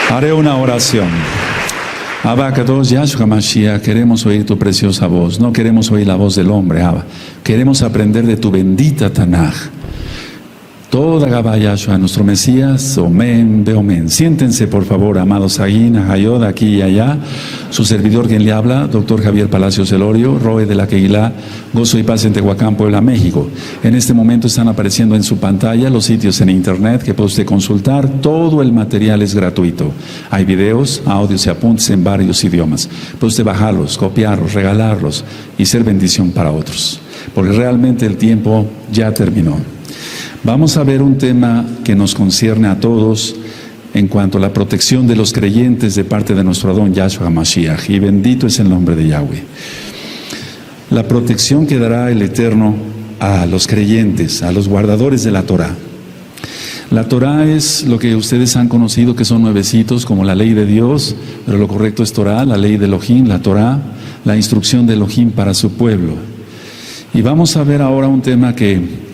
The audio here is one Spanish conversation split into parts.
Haré una oración. Abba Kadosh Yahshua Mashiach, queremos oír tu preciosa voz. No queremos oír la voz del hombre, Abba. Queremos aprender de tu bendita Tanaj. Toda Gabá Yahshua, nuestro Mesías, Omen, Beomen. Siéntense, por favor, amados Aguín, Ajayod, aquí y allá. Su servidor, quien le habla, doctor Javier Palacios Elorio, Roe de la Queguilá, Gozo y Paz en Tehuacán, Puebla, México. En este momento están apareciendo en su pantalla los sitios en internet que puede usted consultar. Todo el material es gratuito. Hay videos, audios y apuntes en varios idiomas. Puede usted bajarlos, copiarlos, regalarlos y ser bendición para otros. Porque realmente el tiempo ya terminó. Vamos a ver un tema que nos concierne a todos en cuanto a la protección de los creyentes de parte de nuestro Adón Yahshua Mashiach. Y bendito es el nombre de Yahweh. La protección que dará el Eterno a los creyentes, a los guardadores de la Torah. La Torah es lo que ustedes han conocido que son nuevecitos como la ley de Dios, pero lo correcto es Torah, la ley de Elohim, la Torah, la instrucción de Elohim para su pueblo. Y vamos a ver ahora un tema que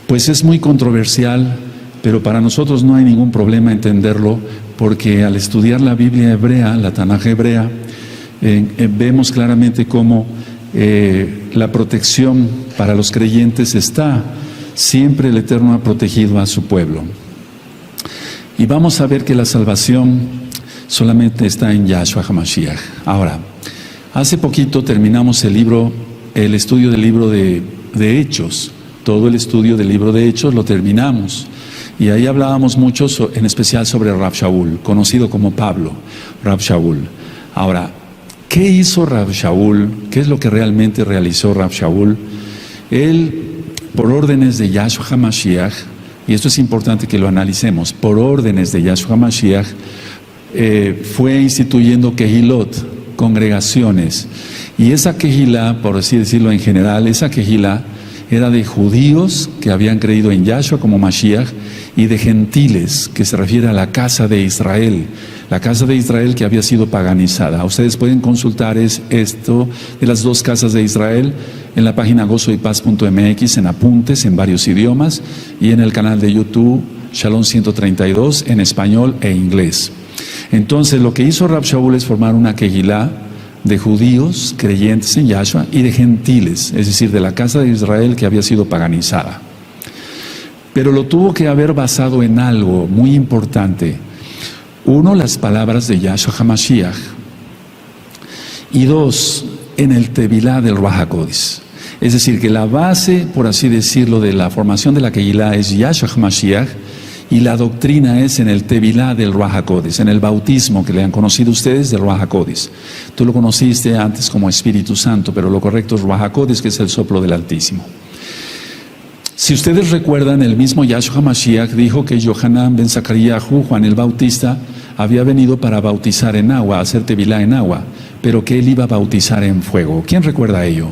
pues es muy controversial, pero para nosotros no hay ningún problema entenderlo, porque al estudiar la Biblia hebrea, la Tanaj hebrea, vemos claramente cómo la protección para los creyentes está. Siempre el Eterno ha protegido a su pueblo. Y vamos a ver que la salvación solamente está en Yahshua HaMashiach. Ahora, hace poquito terminamos el estudio del libro de Hechos. Todo el estudio del libro de Hechos lo terminamos. Y ahí hablábamos mucho, en especial sobre Rav Shaul, conocido como Pablo, Rav Shaul. Ahora, ¿qué hizo Rav Shaul? ¿Qué es lo que realmente realizó Rav Shaul? Él, por órdenes de Yahshua HaMashiach, y esto es importante que lo analicemos, por órdenes de Yahshua HaMashiach, fue instituyendo Kehilot, congregaciones. Y esa Kehilá, por así decirlo en general, esa Kehilá era de judíos que habían creído en Yahshua como Mashiach y de gentiles, que se refiere a la casa de Israel, la casa de Israel que había sido paganizada. Ustedes pueden consultar esto de las dos casas de Israel en la página gozoypaz.mx, en apuntes en varios idiomas, y en el canal de YouTube Shalom 132 en español e inglés. Entonces lo que hizo Rav Shaul es formar una Kehilá de judíos creyentes en Yahshua y de gentiles, es decir, de la casa de Israel que había sido paganizada. Pero lo tuvo que haber basado en algo muy importante. Uno, las palabras de Yahshua HaMashiach. Y dos, en el Tevilá del Ruach HaKodesh. Es decir, que la base, por así decirlo, de la formación de la Kehilá es Yahshua HaMashiach, y la doctrina es en el Tevilá del Ruach HaKodesh, en el bautismo que le han conocido ustedes del Ruach HaKodesh. Tú lo conociste antes como Espíritu Santo, pero lo correcto es Ruach HaKodesh, que es el soplo del Altísimo. Si ustedes recuerdan, el mismo Yahshua HaMashiach dijo que Yohanan ben Zacaríahu, Juan el Bautista, había venido para bautizar en agua, hacer Tevilá en agua, pero que él iba a bautizar en fuego. ¿Quién recuerda ello?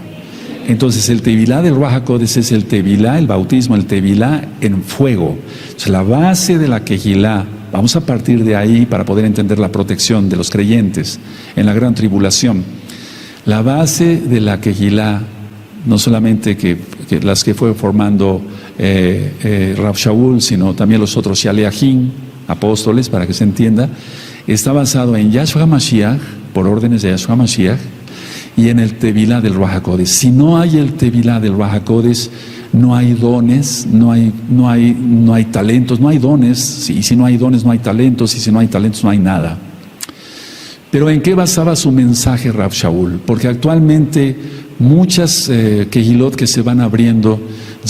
Entonces el Tevilá del Ruach HaKodesh es el Tevilá, el bautismo, el Tevilá en fuego. Entonces la base de la Kehilá, vamos a partir de ahí para poder entender la protección de los creyentes en la gran tribulación. La base de la Kehilá, no solamente que las que fue formando Rav Shaul, sino también los otros Shaleachim, apóstoles, para que se entienda, está basado en Yahshua HaMashiach, por órdenes de Yahshua HaMashiach, y en el Tevilá del Ruach HaKodesh. Si no hay el Tevilá del Ruach HaKodesh, no hay dones, no hay talentos, no hay dones, y si no hay dones no hay talentos, y si no hay talentos no hay nada. Pero ¿en qué basaba su mensaje Rav Shaul? Porque actualmente muchas Kehilot que se van abriendo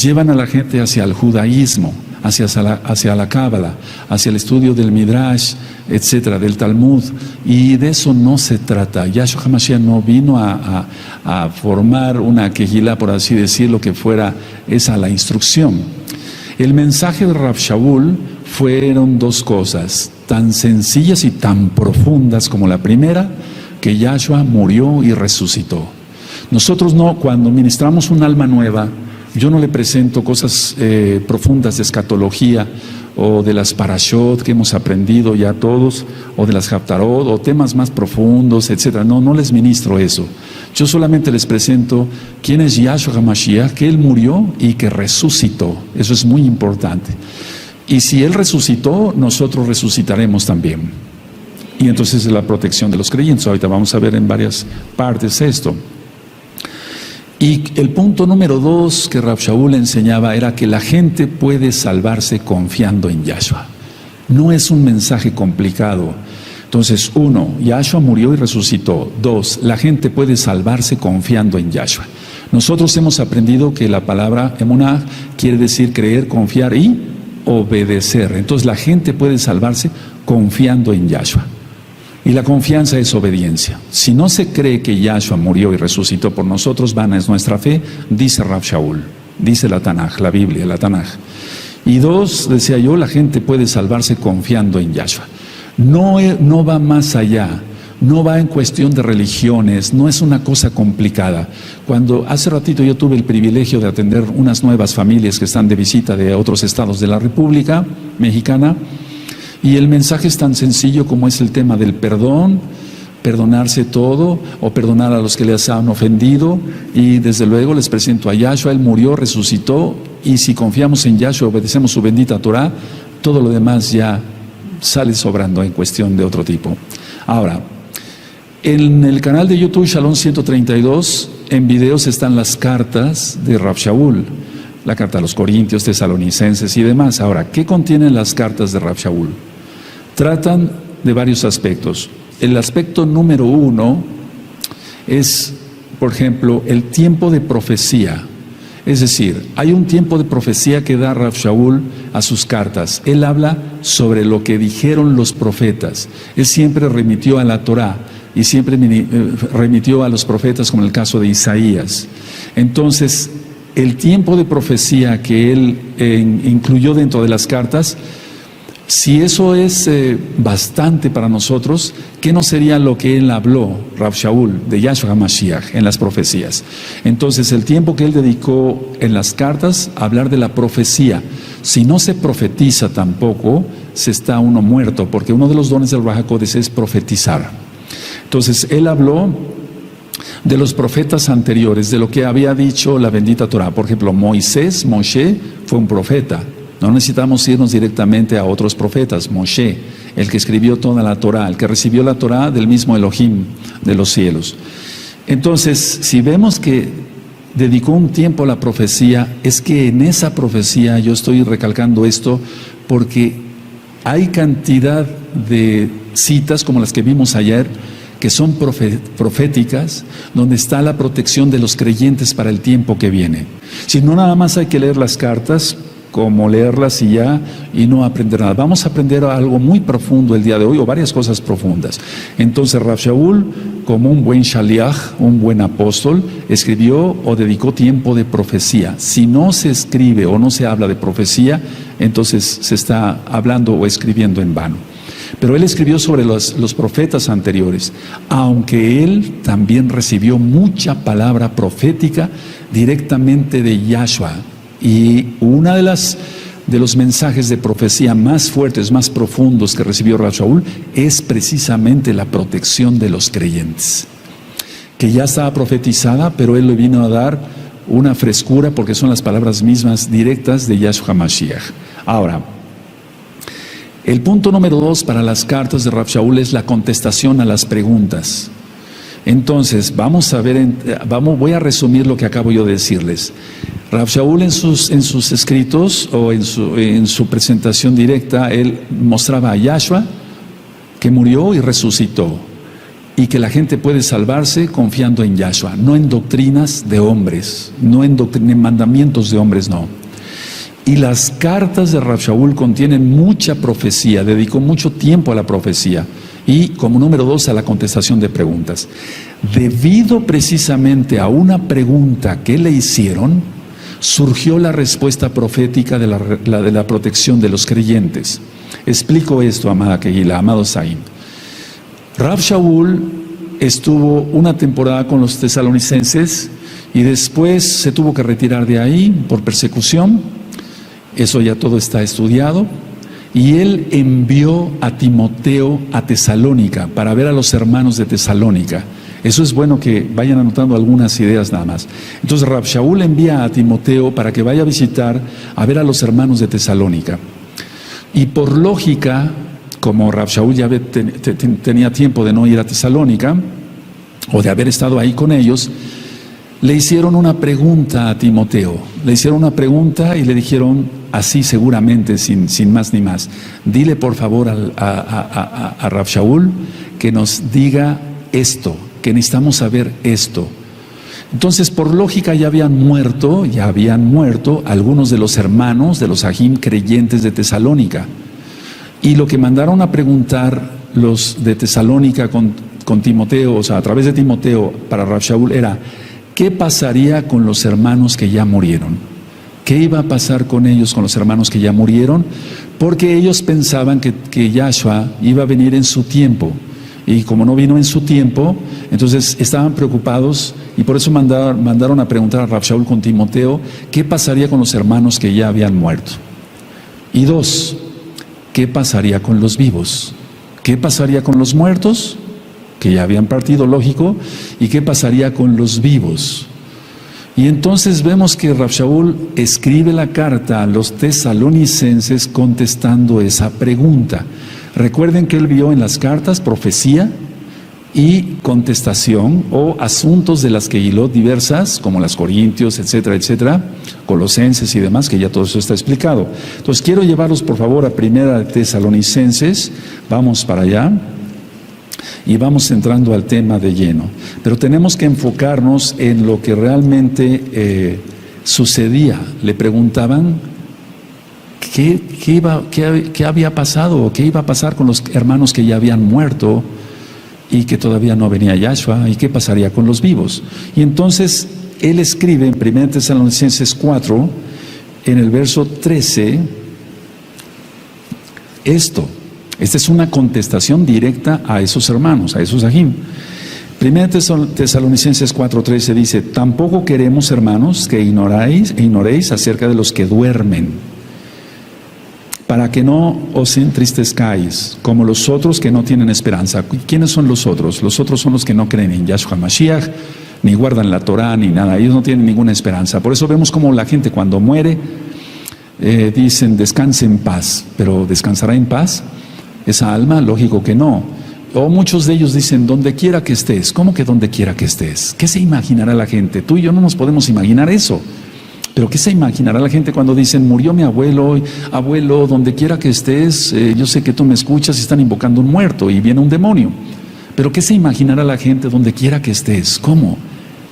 llevan a la gente hacia el judaísmo, hacia la Cábala, hacia el estudio del Midrash, etcétera, del Talmud, y de eso no se trata. Yahshua HaMashiach no vino a formar una Kehilá, por así decirlo, que fuera esa la instrucción. El mensaje de Rav Shaul fueron dos cosas, tan sencillas y tan profundas como la primera, que Yahshua murió y resucitó. Nosotros no, cuando ministramos un alma nueva, yo no le presento cosas profundas de escatología o de las parashot que hemos aprendido ya todos, o de las haftarot, o temas más profundos, etcétera. No les ministro eso. Yo solamente les presento quién es Yahshua HaMashiach, que Él murió y que resucitó. Eso es muy importante. Y si Él resucitó, nosotros resucitaremos también. Y entonces es la protección de los creyentes. Ahorita vamos a ver en varias partes esto. Y el punto número 2 que Rav Shaul enseñaba era que la gente puede salvarse confiando en Yahshua. No es un mensaje complicado. Entonces, 1, Yahshua murió y resucitó. 2, la gente puede salvarse confiando en Yahshua. Nosotros hemos aprendido que la palabra emunah quiere decir creer, confiar y obedecer. Entonces, la gente puede salvarse confiando en Yahshua. Y la confianza es obediencia. Si no se cree que Yahshua murió y resucitó por nosotros, vana es nuestra fe, dice Rav Shaul, dice la Tanaj, la Biblia, la Tanaj. Y 2, decía yo, la gente puede salvarse confiando en Yahshua. No va más allá, no va en cuestión de religiones, no es una cosa complicada. Cuando hace ratito yo tuve el privilegio de atender unas nuevas familias que están de visita de otros estados de la República Mexicana, y el mensaje es tan sencillo como es el tema del perdón, perdonarse todo o perdonar a los que les han ofendido, y desde luego les presento a Yahshua. Él murió, resucitó, y si confiamos en Yahshua, obedecemos su bendita Torah, todo lo demás ya sale sobrando en cuestión de otro tipo. Ahora, en el canal de YouTube Shalom 132, en videos están las cartas de Rav Shaul, la carta a los Corintios, Tesalonicenses y demás. Ahora, ¿qué contienen las cartas de Rav Shaul? Tratan de varios aspectos. El aspecto número 1 es, por ejemplo, el tiempo de profecía. Es decir, hay un tiempo de profecía que da Rav Shaul a sus cartas. Él habla sobre lo que dijeron los profetas. Él siempre remitió a la Torá y siempre remitió a los profetas, como en el caso de Isaías. Entonces, el tiempo de profecía que él incluyó dentro de las cartas, si eso es bastante para nosotros, ¿qué no sería lo que él habló, Rav Shaul, de Yahshua HaMashiach en las profecías? Entonces, el tiempo que él dedicó en las cartas a hablar de la profecía. Si no se profetiza tampoco, se está uno muerto, porque uno de los dones del Ruach HaKodesh es profetizar. Entonces, él habló de los profetas anteriores, de lo que había dicho la bendita Torah. Por ejemplo, Moshe fue un profeta. No necesitamos irnos directamente a otros profetas. Moshe, el que escribió toda la Torah, el que recibió la Torah del mismo Elohim de los cielos. Entonces, si vemos que dedicó un tiempo a la profecía, es que en esa profecía, yo estoy recalcando esto, porque hay cantidad de citas como las que vimos ayer, que son proféticas, donde está la protección de los creyentes para el tiempo que viene. Si no, nada más hay que leer las cartas, como leerlas y ya, y no aprender nada. Vamos a aprender algo muy profundo el día de hoy, o varias cosas profundas. Entonces, Rav Shaul, como un buen shaliach, un buen apóstol, escribió o dedicó tiempo de profecía. Si no se escribe o no se habla de profecía, entonces se está hablando o escribiendo en vano. Pero él escribió sobre los profetas anteriores, aunque él también recibió mucha palabra profética directamente de Yahshua. Y una de los mensajes de profecía más fuertes, más profundos que recibió Rav Shaul es precisamente la protección de los creyentes, que ya estaba profetizada, pero él le vino a dar una frescura porque son las palabras mismas directas de Yahshua HaMashiach. Ahora, el punto número 2 para las cartas de Rav Shaul es la contestación a las preguntas. Entonces, vamos a ver, voy a resumir lo que acabo yo de decirles. Rav Shaul en sus escritos o en su presentación directa, él mostraba a Yahshua que murió y resucitó, y que la gente puede salvarse confiando en Yahshua, no en doctrinas de hombres, no en mandamientos de hombres, no. Y las cartas de Rav Shaul contienen mucha profecía, dedicó mucho tiempo a la profecía. Y como número 2, a la contestación de preguntas. Debido precisamente a una pregunta que le hicieron, surgió la respuesta profética de la protección de los creyentes. Explico esto, amada Kehila, amado Saim. Rav Shaul estuvo una temporada con los tesalonicenses y después se tuvo que retirar de ahí por persecución. Eso ya todo está estudiado. Y él envió a Timoteo a Tesalónica para ver a los hermanos de Tesalónica. Eso es bueno que vayan anotando algunas ideas nada más. Entonces Rav Shaul envía a Timoteo para que vaya a visitar, a ver a los hermanos de Tesalónica. Y por lógica, como Rav Shaul ya tenía tiempo de no ir a Tesalónica, o de haber estado ahí con ellos, le hicieron una pregunta a Timoteo. Le hicieron una pregunta y le dijeron, así seguramente, sin más ni más, dile por favor a Rav Shaul que nos diga esto, que necesitamos saber esto. Entonces, por lógica, ya habían muerto algunos de los hermanos de los Ajim creyentes de Tesalónica. Y lo que mandaron a preguntar los de Tesalónica con Timoteo, o sea, a través de Timoteo para Rav Shaul era, ¿qué pasaría con los hermanos que ya murieron? ¿Qué iba a pasar con ellos, con los hermanos que ya murieron? Porque ellos pensaban que Yahshua iba a venir en su tiempo. Y como no vino en su tiempo, entonces estaban preocupados y por eso mandaron a preguntar a Rav Shaul con Timoteo, ¿qué pasaría con los hermanos que ya habían muerto? Y 2, ¿qué pasaría con los vivos? ¿Qué pasaría con los muertos? Que ya habían partido, lógico, ¿y qué pasaría con los vivos? Y entonces vemos que Rav Shaul escribe la carta a los tesalonicenses contestando esa pregunta. Recuerden que él vio en las cartas profecía y contestación o asuntos de las que hiló diversas, como las Corintios, etcétera, etcétera, Colosenses y demás, que ya todo eso está explicado. Entonces quiero llevarlos por favor a Primera de Tesalonicenses, vamos para allá. Y vamos entrando al tema de lleno. Pero tenemos que enfocarnos en lo que realmente sucedía. Le preguntaban qué había pasado o qué iba a pasar con los hermanos que ya habían muerto y que todavía no venía Yahshua, y qué pasaría con los vivos. Y entonces él escribe en 1 Tesalonicenses 4, en el verso 13, esto. Esta es una contestación directa a esos hermanos, a esos ajim. 1 Tesalonicenses 4:13 dice, tampoco queremos, hermanos, que ignoréis acerca de los que duermen, para que no os entristezcáis, como los otros que no tienen esperanza. ¿Quiénes son los otros? Los otros son los que no creen en Yahshua Mashiach, ni guardan la Torah, ni nada. Ellos no tienen ninguna esperanza. Por eso vemos como la gente cuando muere, dicen, descanse en paz. ¿Pero descansará en paz esa alma? Lógico que no. O muchos de ellos dicen, donde quiera que estés. ¿Cómo que donde quiera que estés? ¿Qué se imaginará la gente? Tú y yo no nos podemos imaginar eso. Pero ¿qué se imaginará la gente cuando dicen, murió mi abuelo, abuelo, donde quiera que estés, yo sé que tú me escuchas y están invocando un muerto y viene un demonio? Pero ¿qué se imaginará la gente donde quiera que estés? ¿Cómo?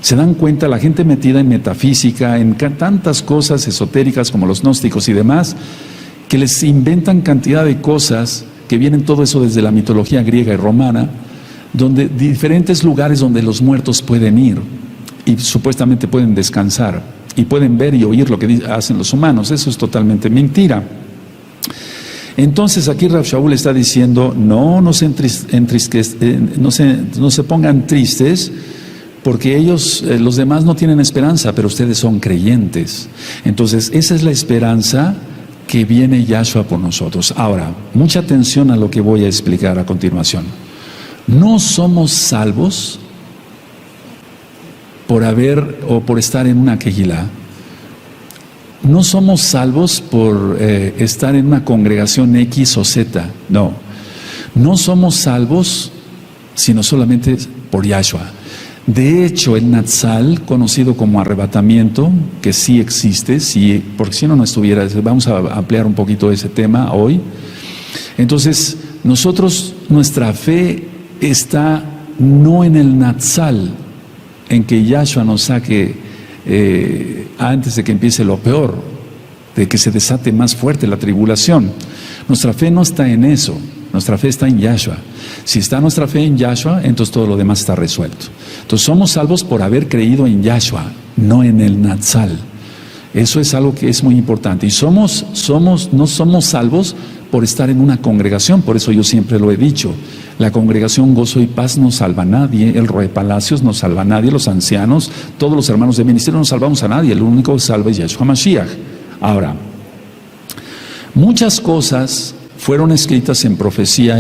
Se dan cuenta la gente metida en metafísica, en tantas cosas esotéricas como los gnósticos y demás, que les inventan cantidad de cosas que vienen todo eso desde la mitología griega y romana, donde diferentes lugares donde los muertos pueden ir y supuestamente pueden descansar y pueden ver y oír lo que hacen los humanos. Eso es totalmente mentira. Entonces aquí Rav Shaul está diciendo, no se pongan tristes, porque ellos, los demás no tienen esperanza, pero ustedes son creyentes. Entonces esa es la esperanza que viene Yahshua por nosotros. Ahora, mucha atención a lo que voy a explicar a continuación. No somos salvos por estar en una quejilá. No somos salvos por estar en una congregación X o Z. No somos salvos sino solamente por Yahshua. De hecho, el Natsal, conocido como arrebatamiento, que sí existe, sí, porque si no estuviera, vamos a ampliar un poquito ese tema hoy. Entonces, nuestra fe está no en el Natsal, en que Yahshua nos saque antes de que empiece lo peor, de que se desate más fuerte la tribulación. Nuestra fe no está en eso, nuestra fe está en Yahshua. Si está nuestra fe en Yahshua, entonces todo lo demás está resuelto. Entonces somos salvos por haber creído en Yahshua, no en el Natsal. Eso es algo que es muy importante. Y no somos salvos por estar en una congregación. Por eso yo siempre lo he dicho. La congregación Gozo y Paz no salva a nadie. El Roe Palacios no salva a nadie. Los ancianos, todos los hermanos de ministerio no salvamos a nadie. El único que salva es Yahshua Mashiach. Ahora, muchas cosas fueron escritas en profecía,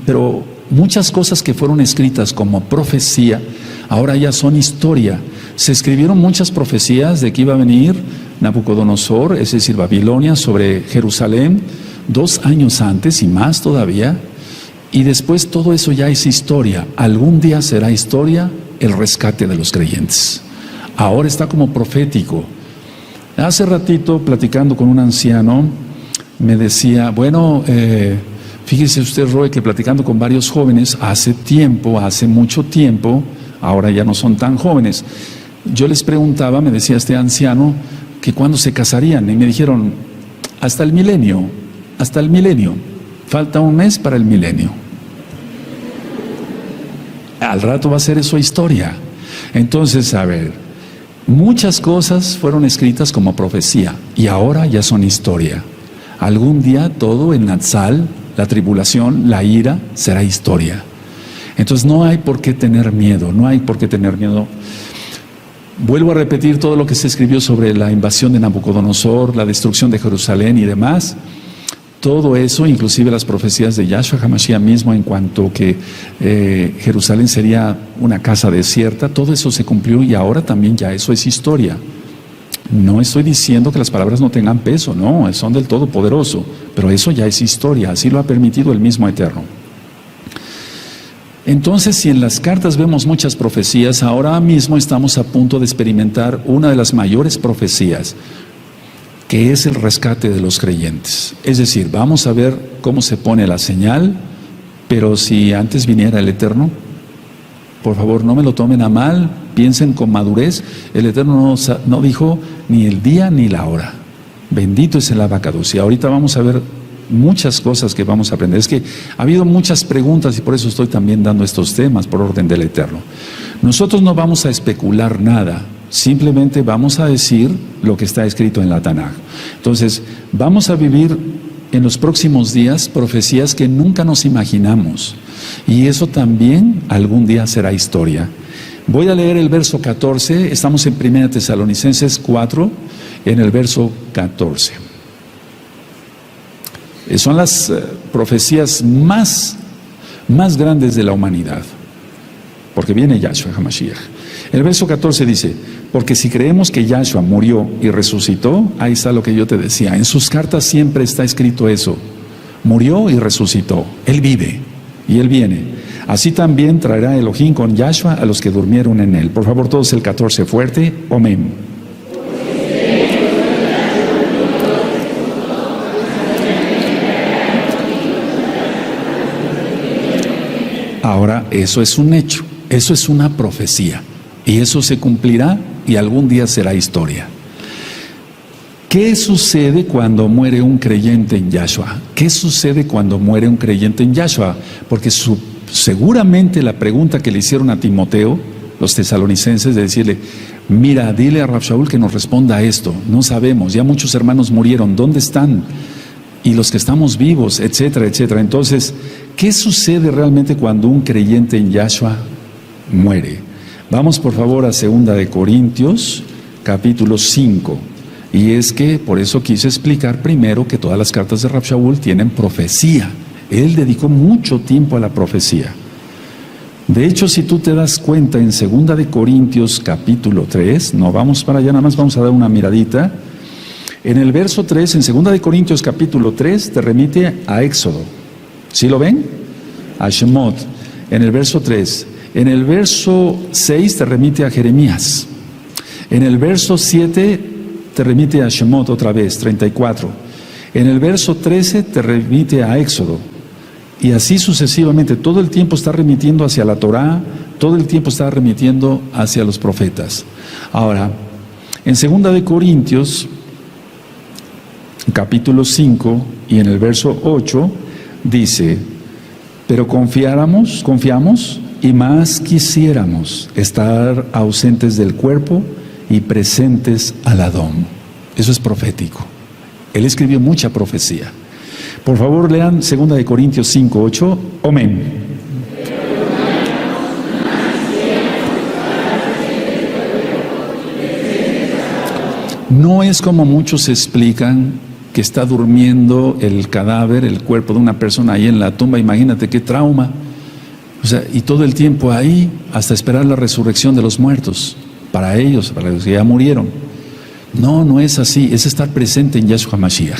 pero muchas cosas que fueron escritas como profecía, ahora ya son historia. Se escribieron muchas profecías de que iba a venir Nabucodonosor, es decir, Babilonia, sobre Jerusalén, 2 años antes y más todavía, y después todo eso ya es historia. Algún día será historia el rescate de los creyentes. Ahora está como profético. Hace ratito, platicando con un anciano, me decía, bueno, fíjese usted, Roy, que platicando con varios jóvenes, hace mucho tiempo, ahora ya no son tan jóvenes, yo les preguntaba, me decía este anciano, que cuándo se casarían, y me dijeron, hasta el milenio, falta un mes para el milenio. Al rato va a ser eso historia. Entonces, a ver, muchas cosas fueron escritas como profecía y ahora ya son historia. Algún día todo el Natsal, la tribulación, la ira, será historia. Entonces no hay por qué tener miedo, Vuelvo a repetir todo lo que se escribió sobre la invasión de Nabucodonosor, la destrucción de Jerusalén y demás. Todo eso, inclusive las profecías de Yahshua HaMashiach mismo en cuanto que Jerusalén sería una casa desierta, todo eso se cumplió y ahora también ya eso es historia. No estoy diciendo que las palabras no tengan peso, no, son del Todopoderoso, pero eso ya es historia, así lo ha permitido el mismo Eterno. Entonces, si en las cartas vemos muchas profecías, ahora mismo estamos a punto de experimentar una de las mayores profecías, que es el rescate de los creyentes. Es decir, vamos a ver cómo se pone la señal, pero si antes viniera el Eterno, por favor no me lo tomen a mal, piensen con madurez. El Eterno no dijo ni el día ni la hora. Bendito es el Abacados. Y ahorita vamos a ver muchas cosas que vamos a aprender. Es que ha habido muchas preguntas y por eso estoy también dando estos temas por orden del Eterno. Nosotros no vamos a especular nada. Simplemente vamos a decir lo que está escrito en la Tanaj. Entonces, vamos a vivir en los próximos días profecías que nunca nos imaginamos. Y eso también algún día será historia. Voy a leer el verso 14. Estamos en 1 Tesalonicenses 4, en el verso 14. Son las profecías más grandes de la humanidad. Porque viene Yahshua HaMashiach. El verso 14 dice, porque si creemos que Yahshua murió y resucitó, ahí está lo que yo te decía, en sus cartas siempre está escrito eso, murió y resucitó, Él vive y Él viene. Así también traerá Elohim con Yahshua a los que durmieron en Él. Por favor, todos el 14 fuerte, amén. Ahora, eso es un hecho, eso es una profecía. Y eso se cumplirá y algún día será historia. ¿Qué sucede cuando muere un creyente en Yahshua? ¿Qué sucede cuando muere un creyente en Yahshua? Porque seguramente la pregunta que le hicieron a Timoteo, los tesalonicenses, de decirle, mira, dile a Rav Shaul que nos responda a esto. No sabemos, ya muchos hermanos murieron, ¿dónde están? Y los que estamos vivos, etcétera, etcétera. Entonces, ¿qué sucede realmente cuando un creyente en Yahshua muere? Vamos por favor a 2 de Corintios, capítulo 5. Y es que por eso quise explicar primero que todas las cartas de Rav Shaul tienen profecía. Él dedicó mucho tiempo a la profecía. De hecho, si tú te das cuenta en 2 de Corintios, capítulo 3, no vamos para allá, nada más vamos a dar una miradita. En el verso 3, en 2 de Corintios, capítulo 3, te remite a Éxodo. ¿Sí lo ven? A Shemot. En el verso 3. En el verso 6 te remite a Jeremías. En el verso 7 te remite a Shemot otra vez, 34. En el verso 13 te remite a Éxodo. Y así sucesivamente. Todo el tiempo está remitiendo hacia la Torá, todo el tiempo está remitiendo hacia los profetas. Ahora, en 2 de Corintios, capítulo 5 y en el verso 8, dice, pero confiamos y más quisiéramos estar ausentes del cuerpo y presentes al Adón. Eso es profético. Él escribió mucha profecía. Por favor, lean 2 de Corintios 5, 8. Amén. No es como muchos explican que está durmiendo el cadáver, el cuerpo de una persona ahí en la tumba. Imagínate qué trauma. O sea, y todo el tiempo ahí hasta esperar la resurrección de los muertos, para ellos, para los que ya murieron. No, no es así, es estar presente en Yahshua Mashiach.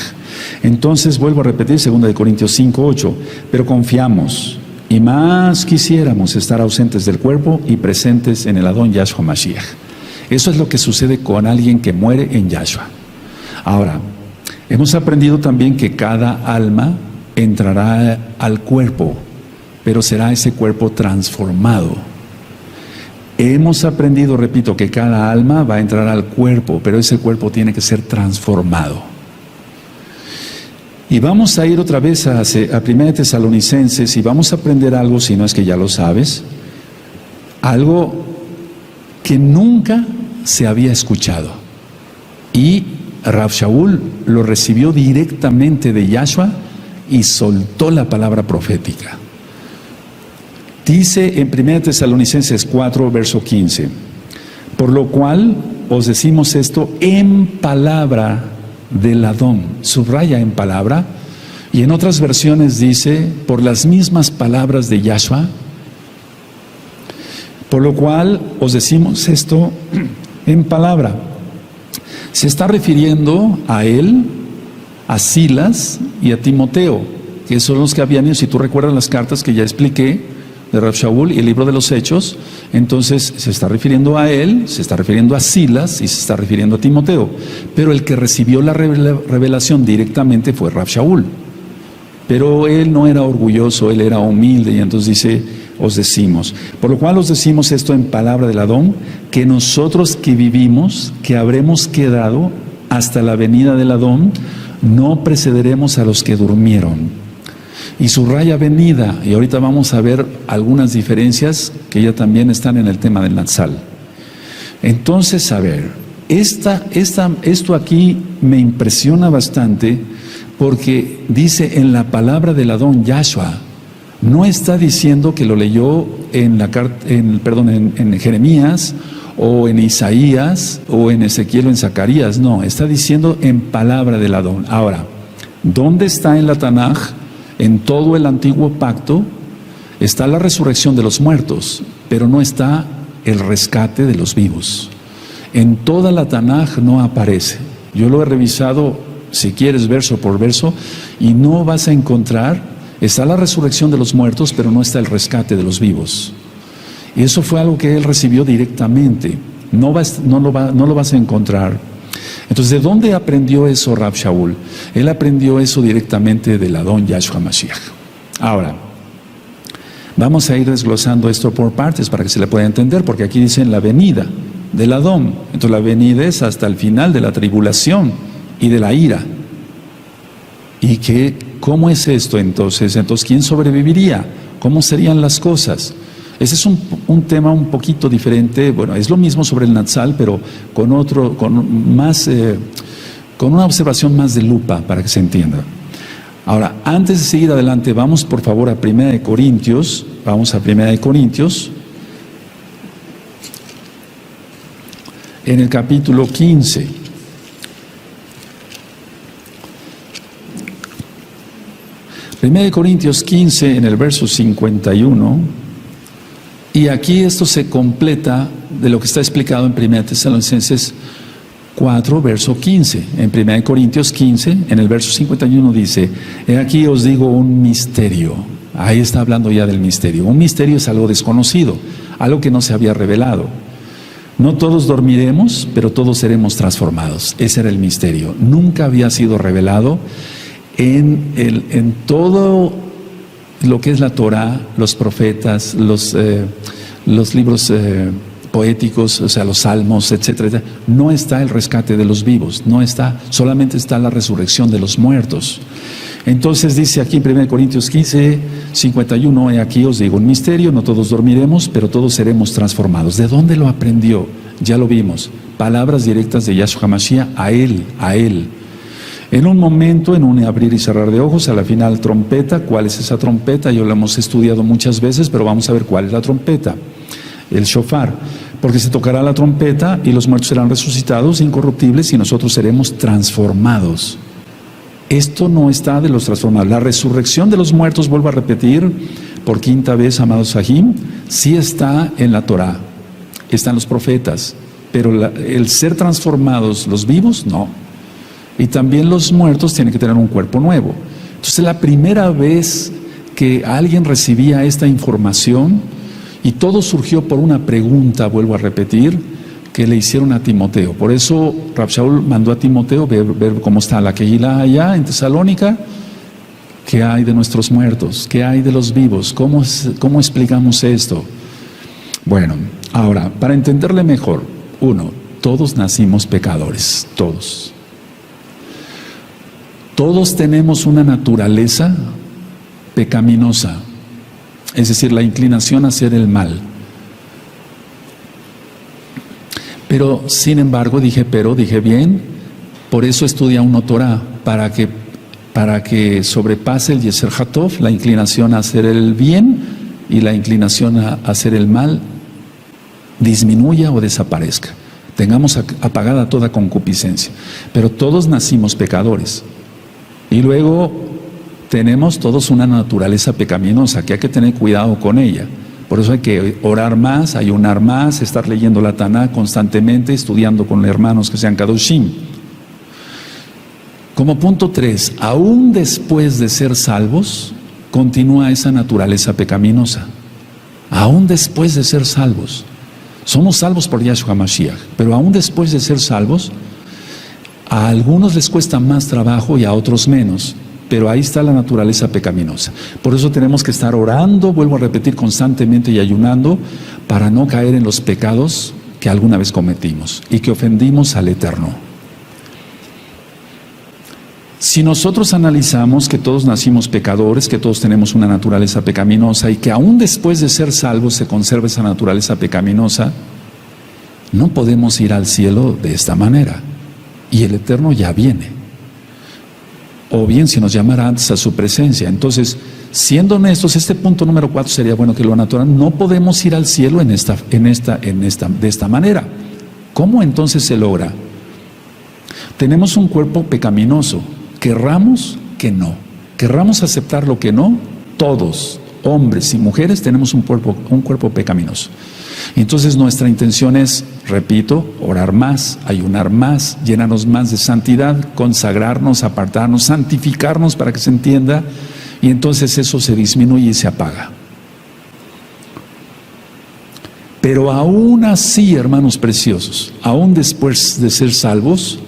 Entonces, vuelvo a repetir, 2 Corintios 5:8, pero confiamos y más quisiéramos estar ausentes del cuerpo y presentes en el Adón Yahshua Mashiach. Eso es lo que sucede con alguien que muere en Yahshua. Ahora, hemos aprendido también que cada alma entrará al cuerpo, pero será ese cuerpo transformado. Hemos aprendido, repito, que cada alma va a entrar al cuerpo, pero ese cuerpo tiene que ser transformado. Y vamos a ir otra vez a 1 Tesalonicenses y vamos a aprender algo, si no es que ya lo sabes, algo que nunca se había escuchado. Y Rav Shaul lo recibió directamente de Yahshua y soltó la palabra profética. Dice en 1 Tesalonicenses 4, verso 15, por lo cual os decimos esto en palabra del Adón. Subraya en palabra, y en otras versiones dice por las mismas palabras de Yahshua. Por lo cual os decimos esto en palabra. Se está refiriendo a él, a Silas y a Timoteo, que son los que habían ido, si tú recuerdas las cartas que ya expliqué, de Rav Shaul y el libro de los Hechos. Entonces se está refiriendo a él, se está refiriendo a Silas y se está refiriendo a Timoteo, pero el que recibió la revelación directamente fue Rav Shaul, pero él no era orgulloso, él era humilde, y entonces dice, os decimos, por lo cual os decimos esto en palabra del Adón, que nosotros que vivimos, que habremos quedado hasta la venida del Adón, no precederemos a los que durmieron. Y subraya venida, y ahorita vamos a ver algunas diferencias que ya también están en el tema del Natsal. Entonces, a ver, esto aquí me impresiona bastante, porque dice en la palabra del Adón Yahshua, no está diciendo que lo leyó en Jeremías, o en Isaías, o en Ezequiel, o en Zacarías, no, está diciendo en palabra del Adón. Ahora, ¿dónde está en la Tanaj? En todo el antiguo pacto está la resurrección de los muertos, pero no está el rescate de los vivos. En toda la Tanaj no aparece. Yo lo he revisado, si quieres, verso por verso, y no vas a encontrar, está la resurrección de los muertos, pero no está el rescate de los vivos. Y eso fue algo que él recibió directamente. No lo vas a encontrar. Entonces, ¿de dónde aprendió eso Rav Shaul? Él aprendió eso directamente del Adón Yahshua Mashiach. Ahora, vamos a ir desglosando esto por partes para que se le pueda entender, porque aquí dicen la venida del Adón. Entonces, la venida es hasta el final de la tribulación y de la ira. ¿Y cómo es esto entonces? Entonces, ¿quién sobreviviría? ¿Cómo serían las cosas? Ese es un tema un poquito diferente. Bueno, es lo mismo sobre el Natsal, pero con una observación más de lupa para que se entienda. Ahora, antes de seguir adelante, vamos por favor a 1 Corintios. Vamos a 1 Corintios, en el capítulo 15. Primera de Corintios 15, en el verso 51. Y aquí esto se completa de lo que está explicado en 1 Tesalonicenses 4, verso 15. En 1 Corintios 15, en el verso 51 dice, he aquí os digo un misterio. Ahí está hablando ya del misterio. Un misterio es algo desconocido, algo que no se había revelado. No todos dormiremos, pero todos seremos transformados. Ese era el misterio. Nunca había sido revelado en todo lo que es la Torah, los profetas, los libros poéticos, o sea, los salmos, etcétera. No está el rescate de los vivos, no está, solamente está la resurrección de los muertos. Entonces dice aquí en 1 Corintios 15, 51, he aquí os digo un misterio, no todos dormiremos, pero todos seremos transformados. ¿De dónde lo aprendió? Ya lo vimos, palabras directas de Yahshua Mashiach a él. En un momento, en un abrir y cerrar de ojos, a la final trompeta. ¿Cuál es esa trompeta? Yo la hemos estudiado muchas veces, pero vamos a ver cuál es la trompeta. El shofar. Porque se tocará la trompeta y los muertos serán resucitados, incorruptibles, y nosotros seremos transformados. Esto no está de los transformados. La resurrección de los muertos, vuelvo a repetir, por quinta vez, amados Sahim, sí está en la Torah, está en los profetas, pero el ser transformados, los vivos, no. Y también los muertos tienen que tener un cuerpo nuevo. Entonces, la primera vez que alguien recibía esta información, y todo surgió por una pregunta, vuelvo a repetir, que le hicieron a Timoteo. Por eso Rab Shaul mandó a Timoteo ver cómo está la Kehilá allá en Tesalónica. ¿Qué hay de nuestros muertos? ¿Qué hay de los vivos? ¿Cómo explicamos esto? Bueno, ahora, para entenderle mejor, todos nacimos pecadores, todos. Todos tenemos una naturaleza pecaminosa, es decir, la inclinación a hacer el mal. Pero, sin embargo, dije bien, por eso estudia uno Torah, para que sobrepase el Yeser Hatov, la inclinación a hacer el bien, y la inclinación a hacer el mal disminuya o desaparezca. Tengamos apagada toda concupiscencia. Pero todos nacimos pecadores. Y luego tenemos todos una naturaleza pecaminosa que hay que tener cuidado con ella. Por eso hay que orar más, ayunar más, estar leyendo la Taná constantemente, estudiando con hermanos que sean Kadoshim. Como punto 3, aún después de ser salvos, continúa esa naturaleza pecaminosa. Aún después de ser salvos. Somos salvos por Yahshua Mashiach, pero aún después de ser salvos, a algunos les cuesta más trabajo y a otros menos. Pero ahí está la naturaleza pecaminosa. Por eso tenemos que estar orando, vuelvo a repetir, constantemente y ayunando, para no caer en los pecados que alguna vez cometimos y que ofendimos al Eterno. Si nosotros analizamos que todos nacimos pecadores, que todos tenemos una naturaleza pecaminosa y que aún después de ser salvos se conserva esa naturaleza pecaminosa, no podemos ir al cielo de esta manera. Y el Eterno ya viene. O bien si nos llamara antes a su presencia. Entonces, siendo honestos, este punto número 4 sería bueno que lo anotaran. No podemos ir al cielo de esta manera. ¿Cómo entonces se logra? Tenemos un cuerpo pecaminoso. Querramos que no. Querramos aceptar lo que no. Todos, hombres y mujeres, tenemos un cuerpo pecaminoso. Entonces nuestra intención es, repito, orar más, ayunar más, llenarnos más de santidad, consagrarnos, apartarnos, santificarnos para que se entienda, y entonces eso se disminuye y se apaga. Pero aún así, hermanos preciosos, aún después de ser salvos,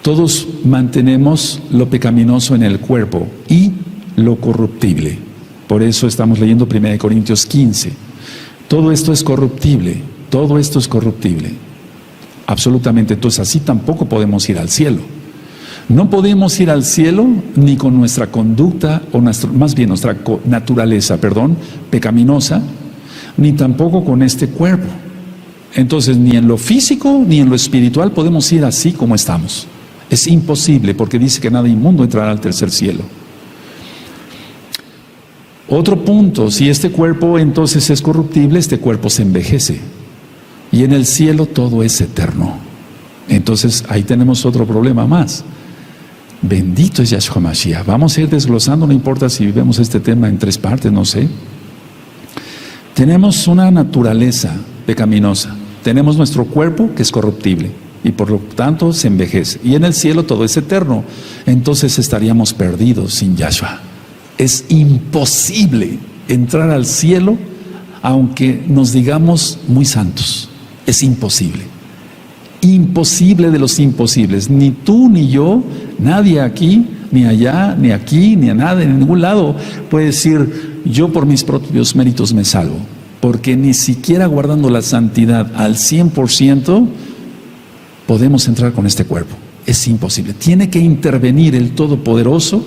todos mantenemos lo pecaminoso en el cuerpo y lo corruptible. Por eso estamos leyendo 1 Corintios 15. Todo esto es corruptible, absolutamente. Entonces así tampoco podemos ir al cielo. No podemos ir al cielo ni con nuestra conducta, o nuestra naturaleza, pecaminosa, ni tampoco con este cuerpo. Entonces ni en lo físico ni en lo espiritual podemos ir así como estamos. Es imposible, porque dice que nada inmundo entrará al tercer cielo. Otro punto, si este cuerpo entonces es corruptible, este cuerpo se envejece. Y en el cielo todo es eterno. Entonces ahí tenemos otro problema más. Bendito es Yahshua Mashiach. Vamos a ir desglosando, no importa si vemos este tema en 3 partes, no sé. Tenemos una naturaleza pecaminosa. Tenemos nuestro cuerpo que es corruptible y por lo tanto se envejece. Y en el cielo todo es eterno. Entonces estaríamos perdidos sin Yahshua. Es imposible entrar al cielo aunque nos digamos muy santos. Es imposible. Imposible de los imposibles. Ni tú ni yo, nadie aquí, ni allá, ni aquí, ni a nada, en ningún lado puede decir, yo por mis propios méritos me salvo. Porque ni siquiera guardando la santidad al 100% podemos entrar con este cuerpo. Es imposible. Tiene que intervenir el Todopoderoso.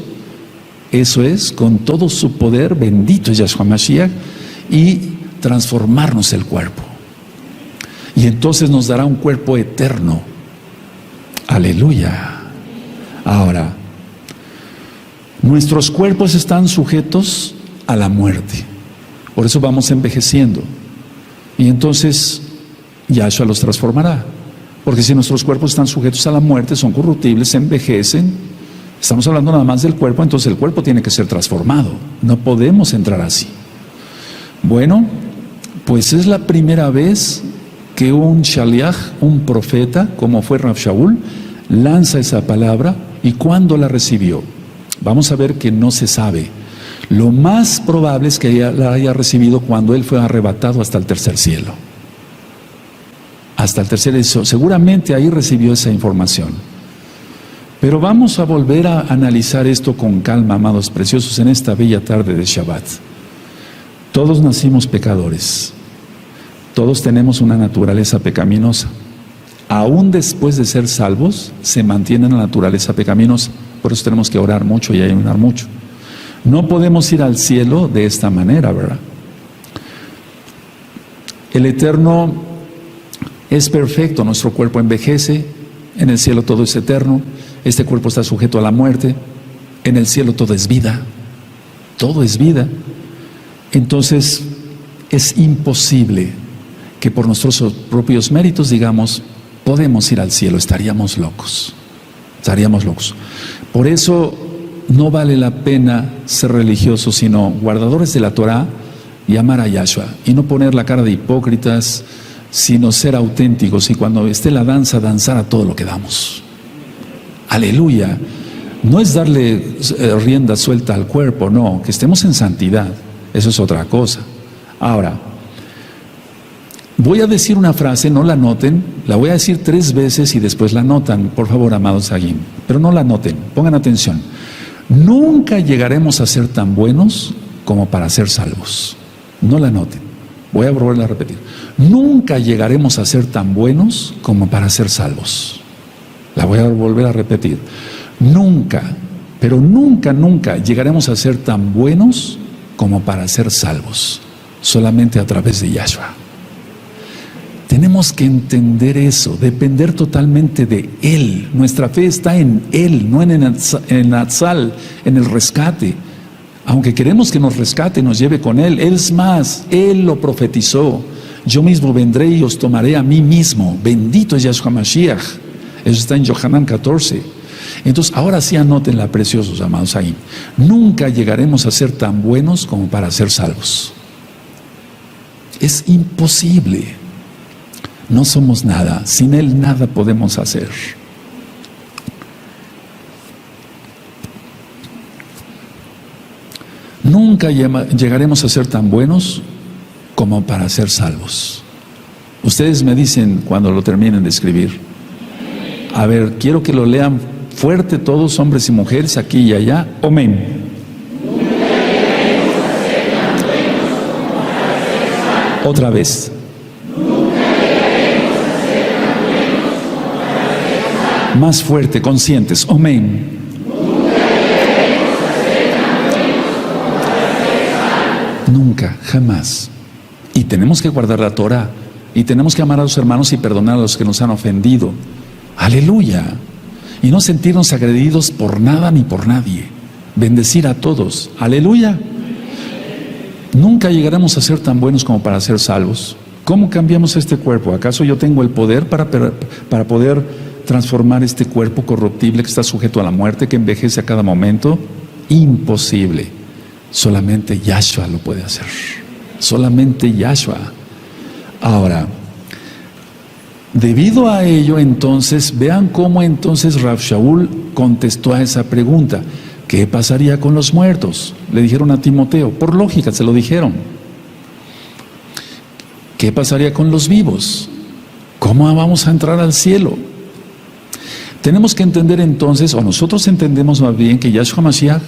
Eso es, con todo su poder, bendito es Yahshua Mashiach, y transformarnos el cuerpo. Y entonces nos dará un cuerpo eterno. Aleluya. Ahora, nuestros cuerpos están sujetos a la muerte. Por eso vamos envejeciendo. Y entonces Yahshua los transformará. Porque si nuestros cuerpos están sujetos a la muerte, son corruptibles, se envejecen. Estamos hablando nada más del cuerpo, entonces el cuerpo tiene que ser transformado. No podemos entrar así. Bueno, pues es la primera vez que un shaliach, un profeta, como fue Rav Shaul, lanza esa palabra. ¿Y cuándo la recibió? Vamos a ver que no se sabe. Lo más probable es que la haya recibido cuando él fue arrebatado hasta el tercer cielo. Hasta el tercer cielo. Seguramente ahí recibió esa información. Pero vamos a volver a analizar esto con calma, amados preciosos, en esta bella tarde de Shabbat. Todos nacimos pecadores. Todos tenemos una naturaleza pecaminosa. Aún después de ser salvos, se mantiene la naturaleza pecaminosa. Por eso tenemos que orar mucho y ayunar mucho. No podemos ir al cielo de esta manera, ¿verdad? El Eterno es perfecto, nuestro cuerpo envejece, en el cielo todo es eterno, este cuerpo está sujeto a la muerte, en el cielo todo es vida, todo es vida. Entonces, es imposible que por nuestros propios méritos digamos, podemos ir al cielo, estaríamos locos. Por eso no vale la pena ser religiosos, sino guardadores de la Torah y amar a Yahshua, y no poner la cara de hipócritas, sino ser auténticos, y cuando esté la danza, danzar a todo lo que damos. Aleluya. No es darle rienda suelta al cuerpo, no, que estemos en santidad, eso es otra cosa. Ahora, voy a decir una frase, no la noten, la voy a decir 3 veces y después la notan, por favor, amados Saguín, pero no la noten, pongan atención. Nunca llegaremos a ser tan buenos como para ser salvos. No la noten, voy a volverla a repetir. Nunca llegaremos a ser tan buenos como para ser salvos. La voy a volver a repetir. Nunca, pero nunca llegaremos a ser tan buenos como para ser salvos. Solamente a través de Yahshua. Tenemos que entender eso, depender totalmente de Él. Nuestra fe está en Él, no en Atzal, en el rescate. Aunque queremos que nos rescate, nos lleve con Él. Es más, Él lo profetizó. Yo mismo vendré y os tomaré a mí mismo. Bendito es Yahshua Mashiach. Eso está en Yohanan 14. Entonces, ahora sí anótenla, preciosos amados ahí. Nunca llegaremos a ser tan buenos como para ser salvos. Es imposible. No somos nada. Sin Él nada podemos hacer. Nunca llegaremos a ser tan buenos como para ser salvos. Ustedes me dicen cuando lo terminen de escribir. A ver, quiero que lo lean fuerte todos, hombres y mujeres, aquí y allá. Amén. Otra vez. Más fuerte, conscientes. Amén. Nunca, jamás. Y tenemos que guardar la Torah. Y tenemos que amar a los hermanos y perdonar a los que nos han ofendido. Aleluya. Y no sentirnos agredidos por nada ni por nadie. Bendecir a todos. Aleluya. Nunca llegaremos a ser tan buenos como para ser salvos. ¿Cómo cambiamos este cuerpo? ¿Acaso yo tengo el poder para poder transformar este cuerpo corruptible que está sujeto a la muerte, que envejece a cada momento? Imposible. Solamente Yahshua lo puede hacer. Solamente Yahshua. Ahora, debido a ello, entonces, vean cómo entonces Rav Shaul contestó a esa pregunta. ¿Qué pasaría con los muertos? Le dijeron a Timoteo, por lógica se lo dijeron. ¿Qué pasaría con los vivos? ¿Cómo vamos a entrar al cielo? Tenemos que entender entonces, o nosotros entendemos más bien, que Yahshua Mashiach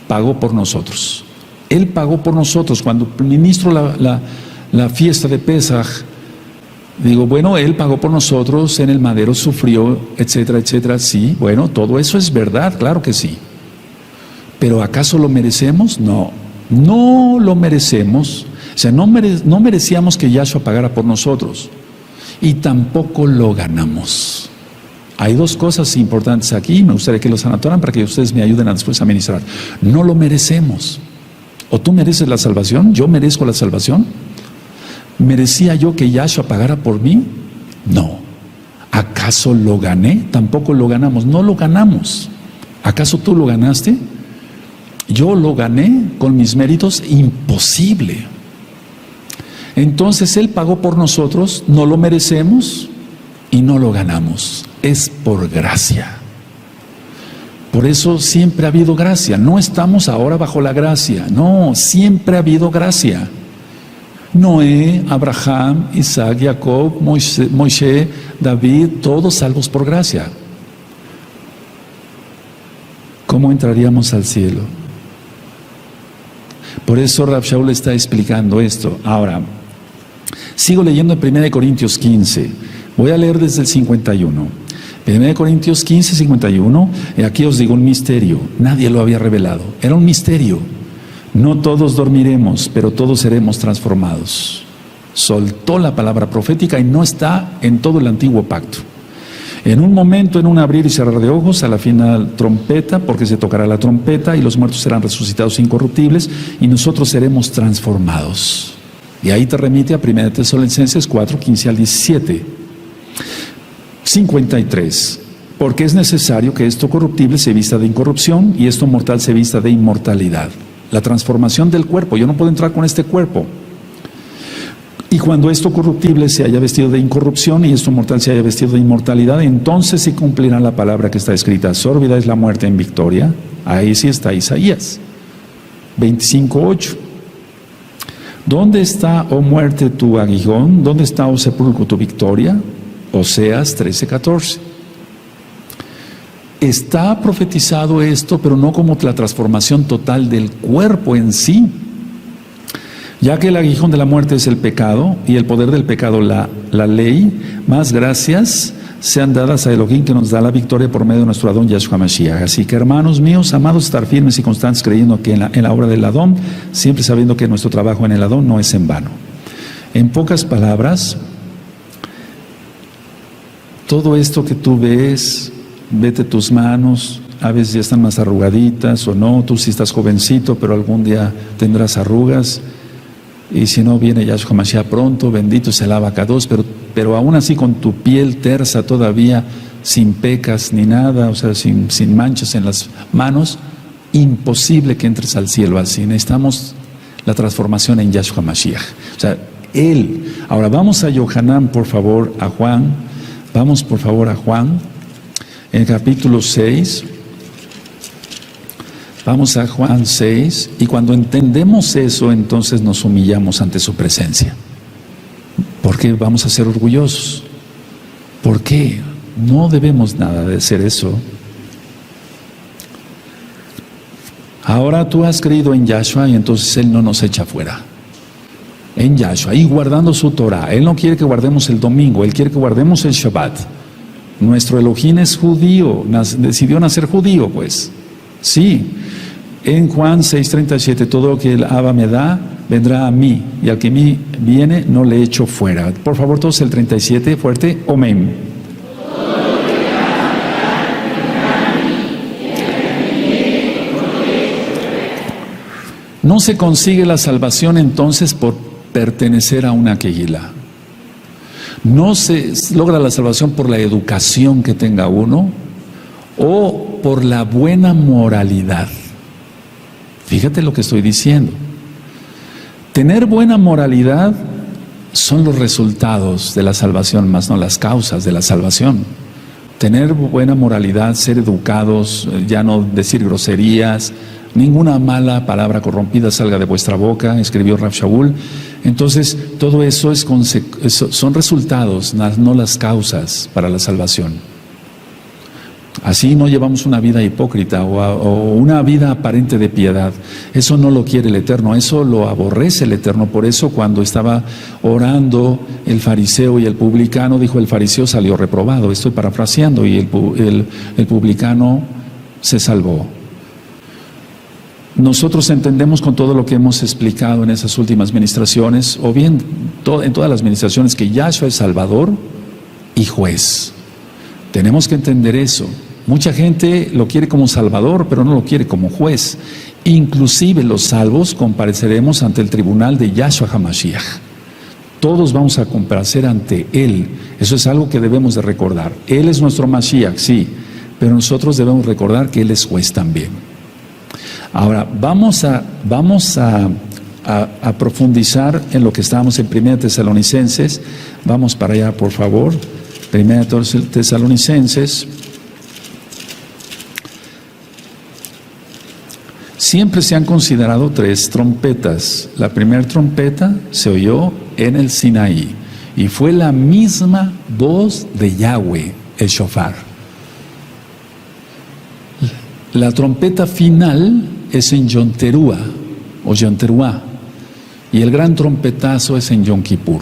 pagó por nosotros. Él pagó por nosotros. Cuando ministro la fiesta de Pesaj, digo, bueno, Él pagó por nosotros, en el madero sufrió, etcétera, etcétera. Sí, bueno, todo eso es verdad, claro que sí. ¿Pero acaso lo merecemos? No, no lo merecemos. O sea, no merecíamos que Yahshua pagara por nosotros. Y tampoco lo ganamos. Hay 2 cosas importantes aquí, me gustaría que los anotaran para que ustedes me ayuden a después a ministrar. No lo merecemos. ¿O tú mereces la salvación? ¿Yo merezco la salvación? ¿Merecía yo que Yahshua pagara por mí? No. ¿Acaso lo gané? Tampoco lo ganamos. No lo ganamos. ¿Acaso tú lo ganaste? Yo lo gané con mis méritos. Imposible. Entonces Él pagó por nosotros, no lo merecemos y no lo ganamos. Es por gracia. Por eso siempre ha habido gracia. No estamos ahora bajo la gracia. No, siempre ha habido gracia. Noé, Abraham, Isaac, Jacob, Moisés, David, todos salvos por gracia. ¿Cómo entraríamos al cielo? Por eso Rav Shaul está explicando esto. Ahora, sigo leyendo en 1 Corintios 15. Voy a leer desde el 51. 1 Corintios 15, 51. Y aquí os digo un misterio. Nadie lo había revelado. Era un misterio. No todos dormiremos, pero todos seremos transformados. Soltó la palabra profética y no está en todo el antiguo pacto. En un momento, en un abrir y cerrar de ojos, a la final trompeta, porque se tocará la trompeta y los muertos serán resucitados incorruptibles y nosotros seremos transformados. Y ahí te remite a 1 Tesalonicenses 4, 15 al 17. 53. Porque es necesario que esto corruptible se vista de incorrupción y esto mortal se vista de inmortalidad. La transformación del cuerpo. Yo no puedo entrar con este cuerpo. Y cuando esto corruptible se haya vestido de incorrupción y esto mortal se haya vestido de inmortalidad, entonces se cumplirá la palabra que está escrita: sórbida es la muerte en victoria. Ahí sí está Isaías 25:8. ¿Dónde está, oh muerte, tu aguijón? ¿Dónde está, oh sepulcro, tu victoria? Oseas 13:14. Está profetizado esto, pero no como la transformación total del cuerpo en sí. Ya que el aguijón de la muerte es el pecado y el poder del pecado la ley, más gracias sean dadas a Elohim que nos da la victoria por medio de nuestro Adón Yahshua Mashiach. Así que, hermanos míos, amados, estar firmes y constantes creyendo que en la obra del Adón, siempre sabiendo que nuestro trabajo en el Adón no es en vano. En pocas palabras, todo esto que tú ves, vete tus manos, a veces ya están más arrugaditas o no, tú sí estás jovencito, pero algún día tendrás arrugas. Y si no, viene Yahshua Mashiach pronto, bendito sea el Abacados, pero aún así con tu piel tersa todavía, sin pecas ni nada, o sea, sin manchas en las manos, imposible que entres al cielo así. Necesitamos la transformación en Yahshua Mashiach. O sea, Él. Ahora vamos a Yohanan, por favor, a Juan. Vamos, por favor, a Juan, en el capítulo 6. Vamos a Juan 6, y cuando entendemos eso, entonces nos humillamos ante su presencia. ¿Por qué vamos a ser orgullosos? ¿Por qué? No debemos nada de hacer eso. Ahora tú has creído en Yahshua y entonces Él no nos echa fuera. En Yahshua, y guardando su Torah. Él no quiere que guardemos el domingo, Él quiere que guardemos el Shabbat. Nuestro Elohim es judío, decidió nacer judío, pues. Sí. En Juan 6:37, todo lo que el Abba me da, vendrá a mí, y al que a mí viene, no le echo fuera. Por favor, todos el 37, fuerte, amén. No se consigue la salvación entonces por pertenecer a una quejilá. No se logra la salvación por la educación que tenga uno o por la buena moralidad. Fíjate lo que estoy diciendo. Tener buena moralidad son los resultados de la salvación, más no las causas de la salvación. Tener buena moralidad, ser educados, ya no decir groserías, ninguna mala palabra corrompida salga de vuestra boca, escribió Rav Shaul. Entonces, todo eso son resultados, no las causas para la salvación. Así no llevamos una vida hipócrita o una vida aparente de piedad. Eso no lo quiere el Eterno, eso lo aborrece el Eterno. Por eso cuando estaba orando el fariseo y el publicano, dijo: el fariseo salió reprobado. Estoy parafraseando, y el publicano se salvó. Nosotros entendemos con todo lo que hemos explicado en esas últimas ministraciones, o bien en todas las ministraciones, que Yahshua es Salvador y juez. Tenemos que entender eso. Mucha gente lo quiere como Salvador, pero no lo quiere como juez. Inclusive los salvos compareceremos ante el tribunal de Yahshua HaMashiach. Todos vamos a comparecer ante Él. Eso es algo que debemos de recordar. Él es nuestro Mashiach, sí, pero nosotros debemos recordar que Él es juez también. Ahora, vamos a a profundizar en lo que estábamos en 1 Tesalonicenses. Vamos para allá, por favor. 1 Tesalonicenses. Siempre se han considerado 3 trompetas. La primera trompeta se oyó en el Sinaí y fue la misma voz de Yahweh, el shofar. La trompeta final es en Yom Teruah o Yom Teruah y el gran trompetazo es en Yom Kippur.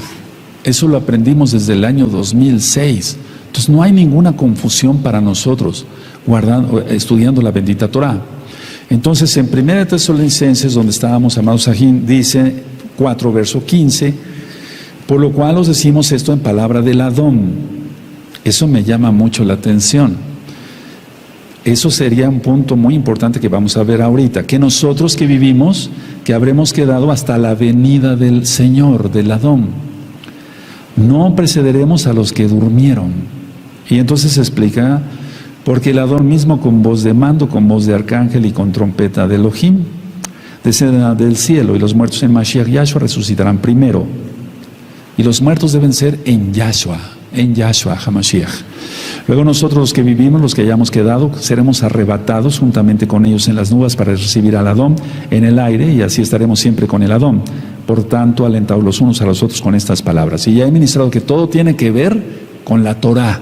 Eso lo aprendimos desde el año 2006. Entonces no hay ninguna confusión para nosotros estudiando la bendita Torah. Entonces en 1 Tesalonicenses, donde estábamos, amados Sajín, dice 4, verso 15, por lo cual os decimos esto en palabra del Adón. Eso me llama mucho la atención. Eso sería un punto muy importante que vamos a ver ahorita, que nosotros que vivimos, que habremos quedado hasta la venida del Señor, del Adón. No precederemos a los que durmieron. Y entonces se explica, porque el Adón mismo con voz de mando, con voz de arcángel y con trompeta de Elohim, descenderá del cielo, y los muertos en Mashiach Yahshua resucitarán primero. Y los muertos deben ser en Yahshua HaMashiach. Luego nosotros los que vivimos, los que hayamos quedado, seremos arrebatados juntamente con ellos en las nubes para recibir al Adón en el aire, y así estaremos siempre con el Adón. Por tanto, alentados los unos a los otros con estas palabras. Y ya he ministrado que todo tiene que ver con la Torah,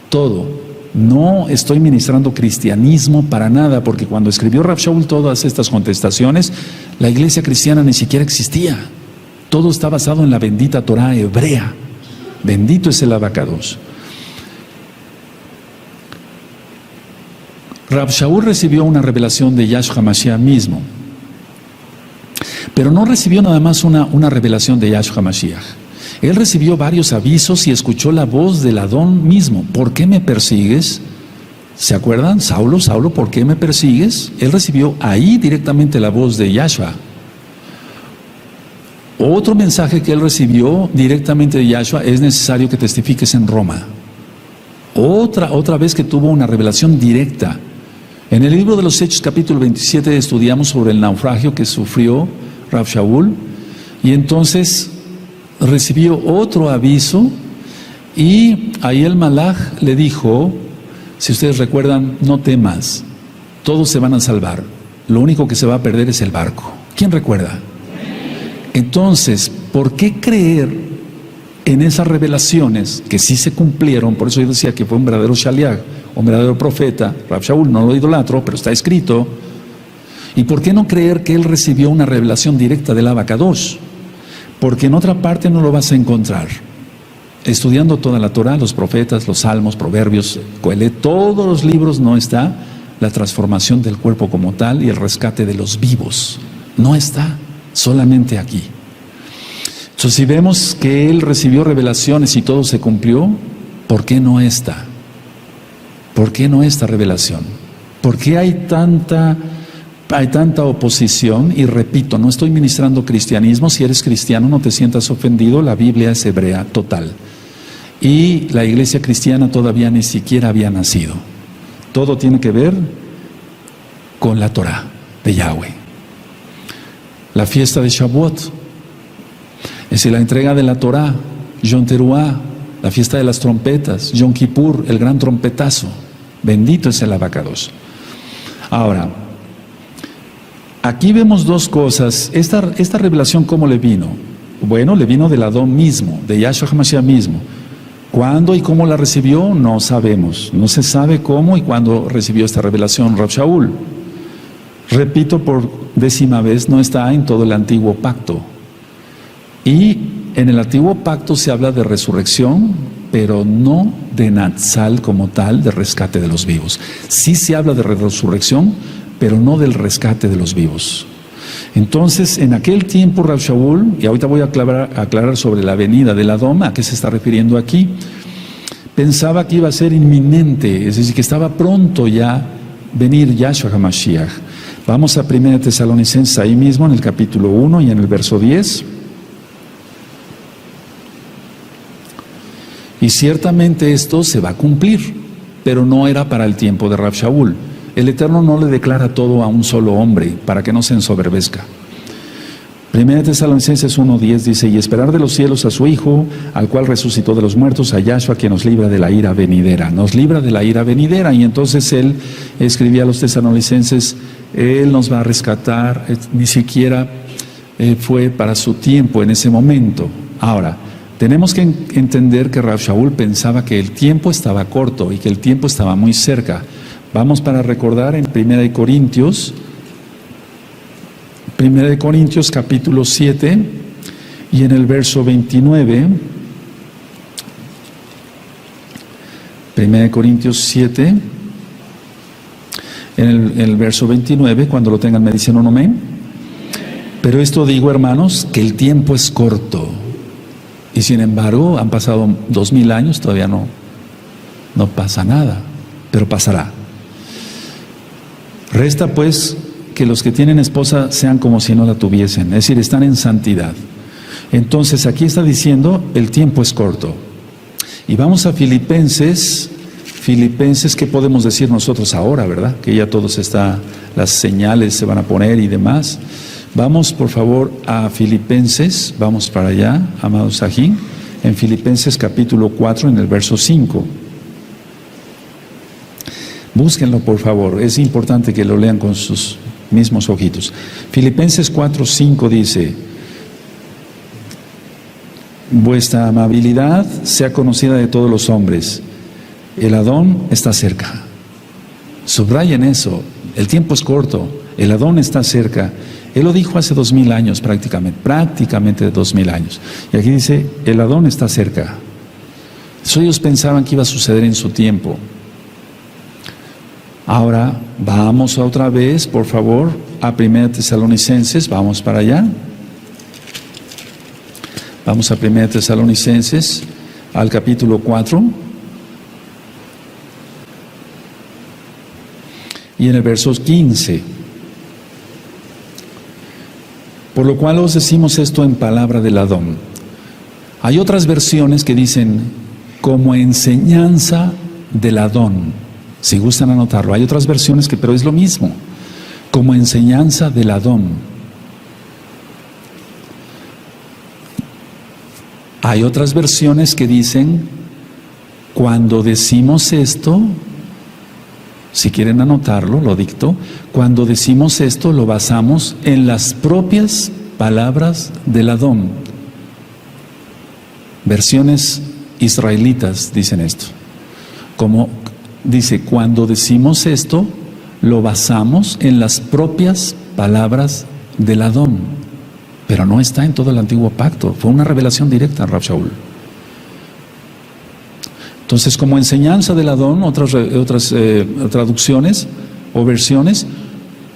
todo. No estoy ministrando cristianismo para nada, porque cuando escribió Rav Shaul todas estas contestaciones, la iglesia cristiana ni siquiera existía. Todo está basado en la bendita Torah hebrea. Bendito es el abacados. Rav Shaul recibió una revelación de Yahshua HaMashiach mismo, pero no recibió nada más una revelación de Yahshua HaMashiach. Él recibió varios avisos y escuchó la voz del Adón mismo. ¿Por qué me persigues? ¿Se acuerdan? Saulo, Saulo, ¿por qué me persigues? Él recibió ahí directamente la voz de Yahshua. Otro mensaje que él recibió directamente de Yahshua: es necesario que testifiques en Roma. Otra vez que tuvo una revelación directa. En el libro de los Hechos, capítulo 27, estudiamos sobre el naufragio que sufrió Rav Shaul, y entonces recibió otro aviso, y ahí el Malaj le dijo, si ustedes recuerdan, no temas, todos se van a salvar, lo único que se va a perder es el barco. ¿Quién recuerda? Entonces, ¿por qué creer en esas revelaciones que sí se cumplieron? Por eso yo decía que fue un verdadero shaliach, un verdadero profeta. Rav Shaul no lo idolatro, pero está escrito. ¿Y por qué no creer que él recibió una revelación directa del Abacadosh? Porque en otra parte no lo vas a encontrar. Estudiando toda la Torah, los profetas, los salmos, proverbios, Coelet, todos los libros, no está la transformación del cuerpo como tal y el rescate de los vivos. No está, solamente aquí. Entonces, si vemos que él recibió revelaciones y todo se cumplió, ¿por qué no esta? ¿Por qué no esta revelación? ¿Por qué hay tanta oposición? Y repito, no estoy ministrando cristianismo. Si eres cristiano, no te sientas ofendido. La Biblia es hebrea total. Y la iglesia cristiana todavía ni siquiera había nacido. Todo tiene que ver con la Torah de Yahweh. La fiesta de Shavuot, es decir, la entrega de la Torah, Yom Teruah, la fiesta de las trompetas, Yom Kippur, el gran trompetazo. Bendito es el Abacados. Ahora, aquí vemos dos cosas. Esta revelación, ¿cómo le vino? Bueno, le vino del Adón mismo, de Yahshua HaMashiach mismo. ¿Cuándo y cómo la recibió? No sabemos. No se sabe cómo y cuándo recibió esta revelación Rav Shaul. Repito por 10ª vez, no está en todo el antiguo pacto. Y en el antiguo pacto se habla de resurrección, pero no de Natsal como tal, de rescate de los vivos. Sí se habla de resurrección, pero no del rescate de los vivos. Entonces, en aquel tiempo Rav Shaul, y ahorita voy a aclarar sobre la venida del Adón, ¿a qué se está refiriendo aquí? Pensaba que iba a ser inminente, es decir, que estaba pronto ya venir Yahshua HaMashiach. Vamos a 1 Tesalonicenses, ahí mismo en el capítulo 1 y en el verso 10. Y ciertamente esto se va a cumplir, pero no era para el tiempo de Rav Shaul. El Eterno no le declara todo a un solo hombre para que no se ensoberbezca. Primera de Tesalonicenses 1:10 dice, y esperar de los cielos a su Hijo, al cual resucitó de los muertos, a Yahshua, que nos libra de la ira venidera. Nos libra de la ira venidera. Y entonces él escribía a los tesalonicenses, él nos va a rescatar. Ni siquiera fue para su tiempo en ese momento. Ahora, tenemos que entender que Rav Shaul pensaba que el tiempo estaba corto y que el tiempo estaba muy cerca. Vamos para recordar en 1 Corintios capítulo 7 y en el verso 29, 1 Corintios 7, en el verso 29, cuando lo tengan me dicen un amén. Pero esto digo, hermanos, que el tiempo es corto y sin embargo han pasado 2000 años, todavía no pasa nada, pero pasará. Resta pues que los que tienen esposa sean como si no la tuviesen, es decir, están en santidad. Entonces aquí está diciendo, el tiempo es corto. Y vamos a Filipenses, ¿qué podemos decir nosotros ahora, verdad? Que ya todos las señales se van a poner y demás. Vamos por favor a Filipenses, vamos para allá, amados Sajín, en Filipenses capítulo 4, en el verso 5. Búsquenlo por favor, es importante que lo lean con sus mismos ojitos. Filipenses 4:5 dice, vuestra amabilidad sea conocida de todos los hombres, el Adón está cerca. Subrayen eso, el tiempo es corto, el Adón está cerca. Él lo dijo hace 2000 años prácticamente 2000 años. Y aquí dice, el Adón está cerca. Eso ellos pensaban que iba a suceder en su tiempo. Ahora vamos otra vez, por favor, a 1 Tesalonicenses, vamos para allá. Vamos a 1 Tesalonicenses, al capítulo 4. Y en el verso 15. Por lo cual os decimos esto en palabra del Adón. Hay otras versiones que dicen, como enseñanza del Adón. Si gustan anotarlo, hay otras versiones pero es lo mismo, como enseñanza del Adón. Hay otras versiones que dicen, cuando decimos esto, si quieren anotarlo, lo dicto, cuando decimos esto lo basamos en las propias palabras del Adón. Versiones israelitas dicen esto, dice, cuando decimos esto, lo basamos en las propias palabras del Adón. Pero no está en todo el antiguo pacto. Fue una revelación directa a Rav Shaul. Entonces, como enseñanza del Adón, otras traducciones o versiones,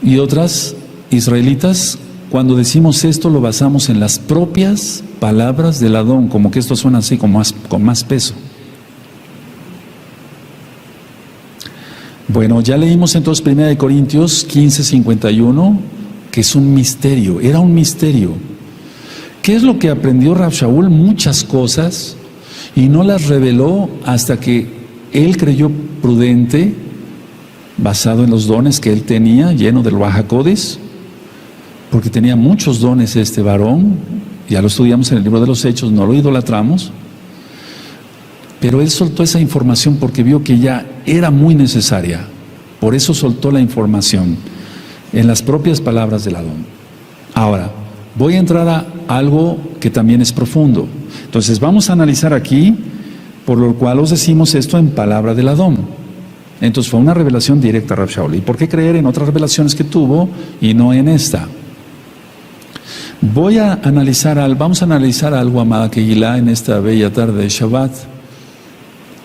y otras israelitas, cuando decimos esto, lo basamos en las propias palabras del Adón. Como que esto suena así, con más peso. Bueno, ya leímos entonces 1 Corintios 15:51, que es un misterio, era un misterio. ¿Qué es lo que aprendió Rav Shaul? Muchas cosas, y no las reveló hasta que él creyó prudente, basado en los dones que él tenía, lleno del Ruach HaKodesh, porque tenía muchos dones este varón, ya lo estudiamos en el libro de los Hechos, no lo idolatramos. Pero él soltó esa información porque vio que ya era muy necesaria. Por eso soltó la información en las propias palabras del Adón. Ahora, voy a entrar a algo que también es profundo. Entonces vamos a analizar aquí, por lo cual os decimos esto en palabra del Adón. Entonces fue una revelación directa a Rav Shaul. ¿Y por qué creer en otras revelaciones que tuvo y no en esta? Vamos a analizar algo, amada Kehilá, en esta bella tarde de Shabbat.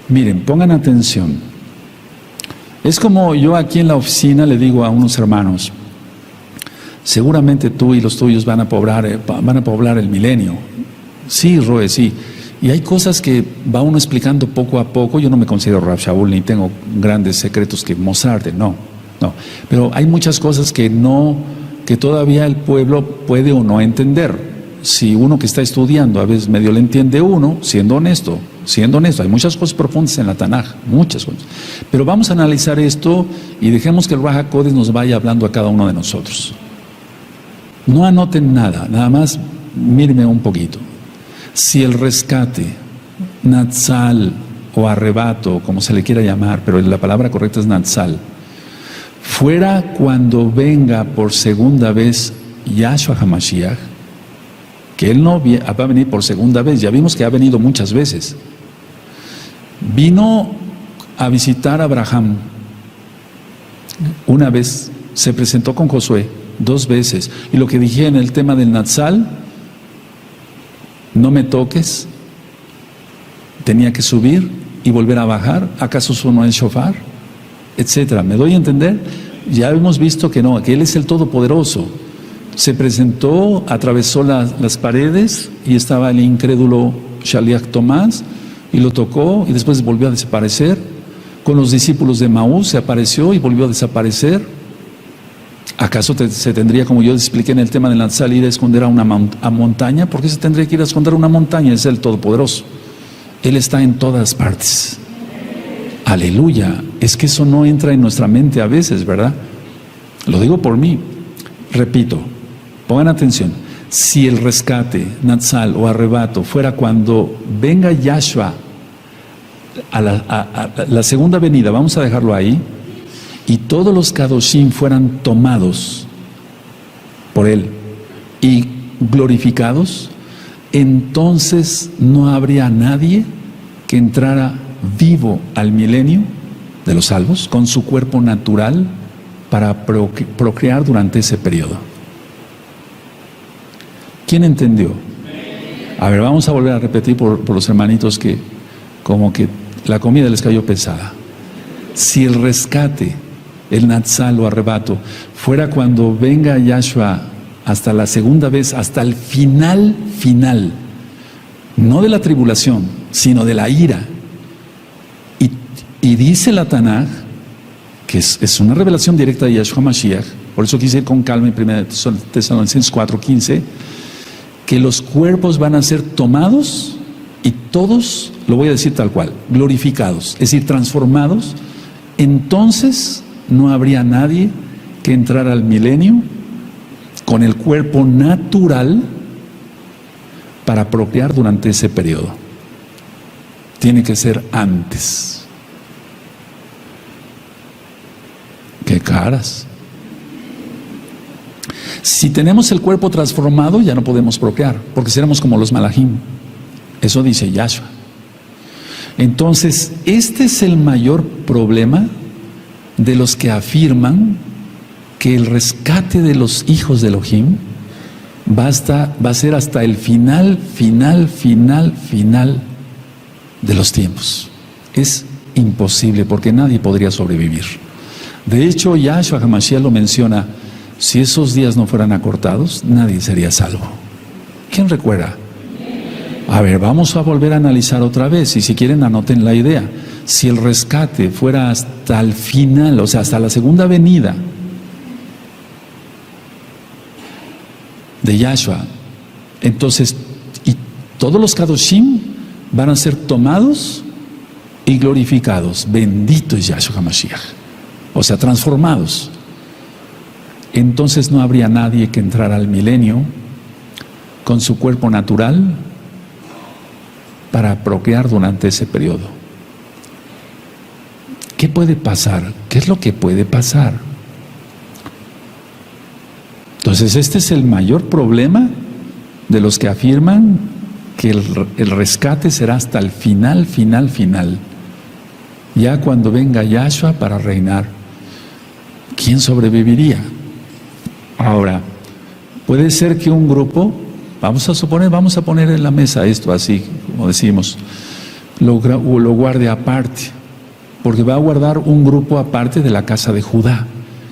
Miren, pongan atención. Es como yo aquí en la oficina le digo a unos hermanos, seguramente tú y los tuyos van a poblar el milenio. Sí, Roe, sí. Y hay cosas que va uno explicando poco a poco. Yo no me considero Rav Shaul ni tengo grandes secretos que mostrarte, no. Pero hay muchas cosas que todavía el pueblo puede o no entender. Si uno que está estudiando a veces medio le entiende uno, siendo honesto, hay muchas cosas profundas en la Tanaj, muchas cosas. Pero vamos a analizar esto y dejemos que el Ruach HaKodesh nos vaya hablando a cada uno de nosotros. No anoten nada, nada más míreme un poquito. Si el rescate, natsal o arrebato, como se le quiera llamar, pero la palabra correcta es natsal, fuera cuando venga por segunda vez Yahshua HaMashiach, que Él no va a venir por segunda vez, ya vimos que ha venido muchas veces. Vino a visitar a Abraham una vez, se presentó con Josué 2 veces, y lo que dije en el tema del Natsal, no me toques, tenía que subir y volver a bajar, ¿acaso sonó el shofar? Etcétera. ¿Me doy a entender? Ya hemos visto que no, que Él es el Todopoderoso. Se presentó, atravesó las paredes y estaba el incrédulo Shaliach Tomás y lo tocó y después volvió a desaparecer. Con los discípulos de Maús se apareció y volvió a desaparecer. ¿Acaso se tendría, como yo expliqué en el tema de la Natsal, ir a esconder a una montaña? ¿Por qué se tendría que ir a esconder a una montaña? Es el Todopoderoso. Él está en todas partes. Aleluya. Es que eso no entra en nuestra mente a veces, ¿verdad? Lo digo por mí. Repito, pongan atención. Si el rescate, Natsal o arrebato fuera cuando venga Yahshua a la segunda venida, vamos a dejarlo ahí, y todos los Kadoshim fueran tomados por Él y glorificados, entonces no habría nadie que entrara vivo al milenio de los salvos con su cuerpo natural para procrear durante ese periodo. ¿Quién entendió? A ver, vamos a volver a repetir por los hermanitos que como que la comida les cayó pesada. Si el rescate, el natsal o arrebato, fuera cuando venga Yahshua hasta la segunda vez, hasta el final, no de la tribulación, sino de la ira. Y dice la Tanaj, que es una revelación directa de Yahshua Mashiach, por eso quise ir con calma en 1 Tesalonicenses 4:15, que los cuerpos van a ser tomados y todos, lo voy a decir tal cual, glorificados, es decir, transformados. Entonces no habría nadie que entrara al milenio con el cuerpo natural para procrear durante ese periodo. Tiene que ser antes. ¡Qué caras! Si tenemos el cuerpo transformado, ya no podemos procrear, porque seremos como los malajim. Eso dice Yahshua. Entonces, este es el mayor problema de los que afirman que el rescate de los hijos de Elohim va a ser hasta el final de los tiempos. Es imposible, porque nadie podría sobrevivir. De hecho, Yahshua HaMashiach lo menciona: si esos días no fueran acortados, nadie sería salvo. ¿Quién recuerda? A ver, vamos a volver a analizar otra vez, y si quieren anoten la idea. Si el rescate fuera hasta el final, o sea, hasta la segunda venida de Yahshua, entonces, y todos los Kadoshim van a ser tomados y glorificados. Bendito es Yahshua HaMashiach. O sea, transformados. Entonces no habría nadie que entrara al milenio con su cuerpo natural para procrear durante ese periodo. ¿Qué puede pasar? ¿Qué es lo que puede pasar? Entonces este es el mayor problema de los que afirman que el rescate será hasta el final, ya cuando venga Yahshua para reinar. ¿Quién sobreviviría? Ahora, puede ser que un grupo, vamos a poner en la mesa esto así, como decimos, lo guarde aparte, porque va a guardar un grupo aparte de la casa de Judá,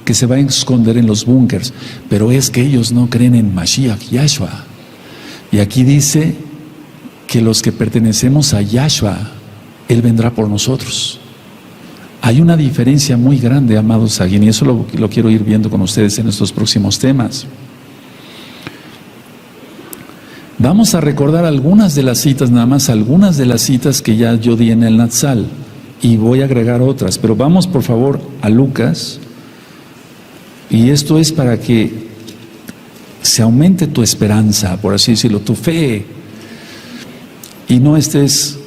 que se va a esconder en los búnkers, pero es que ellos no creen en Mashiach, Yahshua. Y aquí dice que los que pertenecemos a Yahshua, Él vendrá por nosotros. Hay una diferencia muy grande, amados Saguín, y eso lo quiero ir viendo con ustedes en estos próximos temas. Vamos a recordar algunas de las citas, nada más algunas de las citas que ya yo di en el Natsal, y voy a agregar otras, pero vamos por favor a Lucas, y esto es para que se aumente tu esperanza, por así decirlo, tu fe, y no estés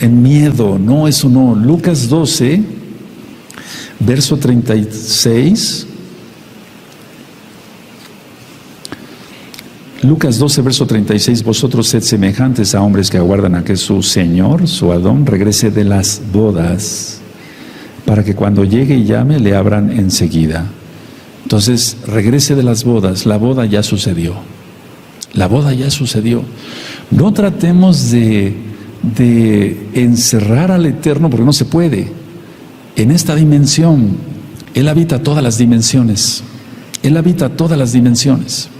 en miedo. No, eso no. Lucas 12, verso 36. Lucas 12, verso 36. Vosotros sed semejantes a hombres que aguardan a que su Señor, su Adón, regrese de las bodas, para que cuando llegue y llame, le abran enseguida. Entonces, regrese de las bodas. La boda ya sucedió. La boda ya sucedió. No tratemos de encerrar al Eterno, porque no se puede. En esta dimensión, Él habita todas las dimensiones. Él habita todas las dimensiones.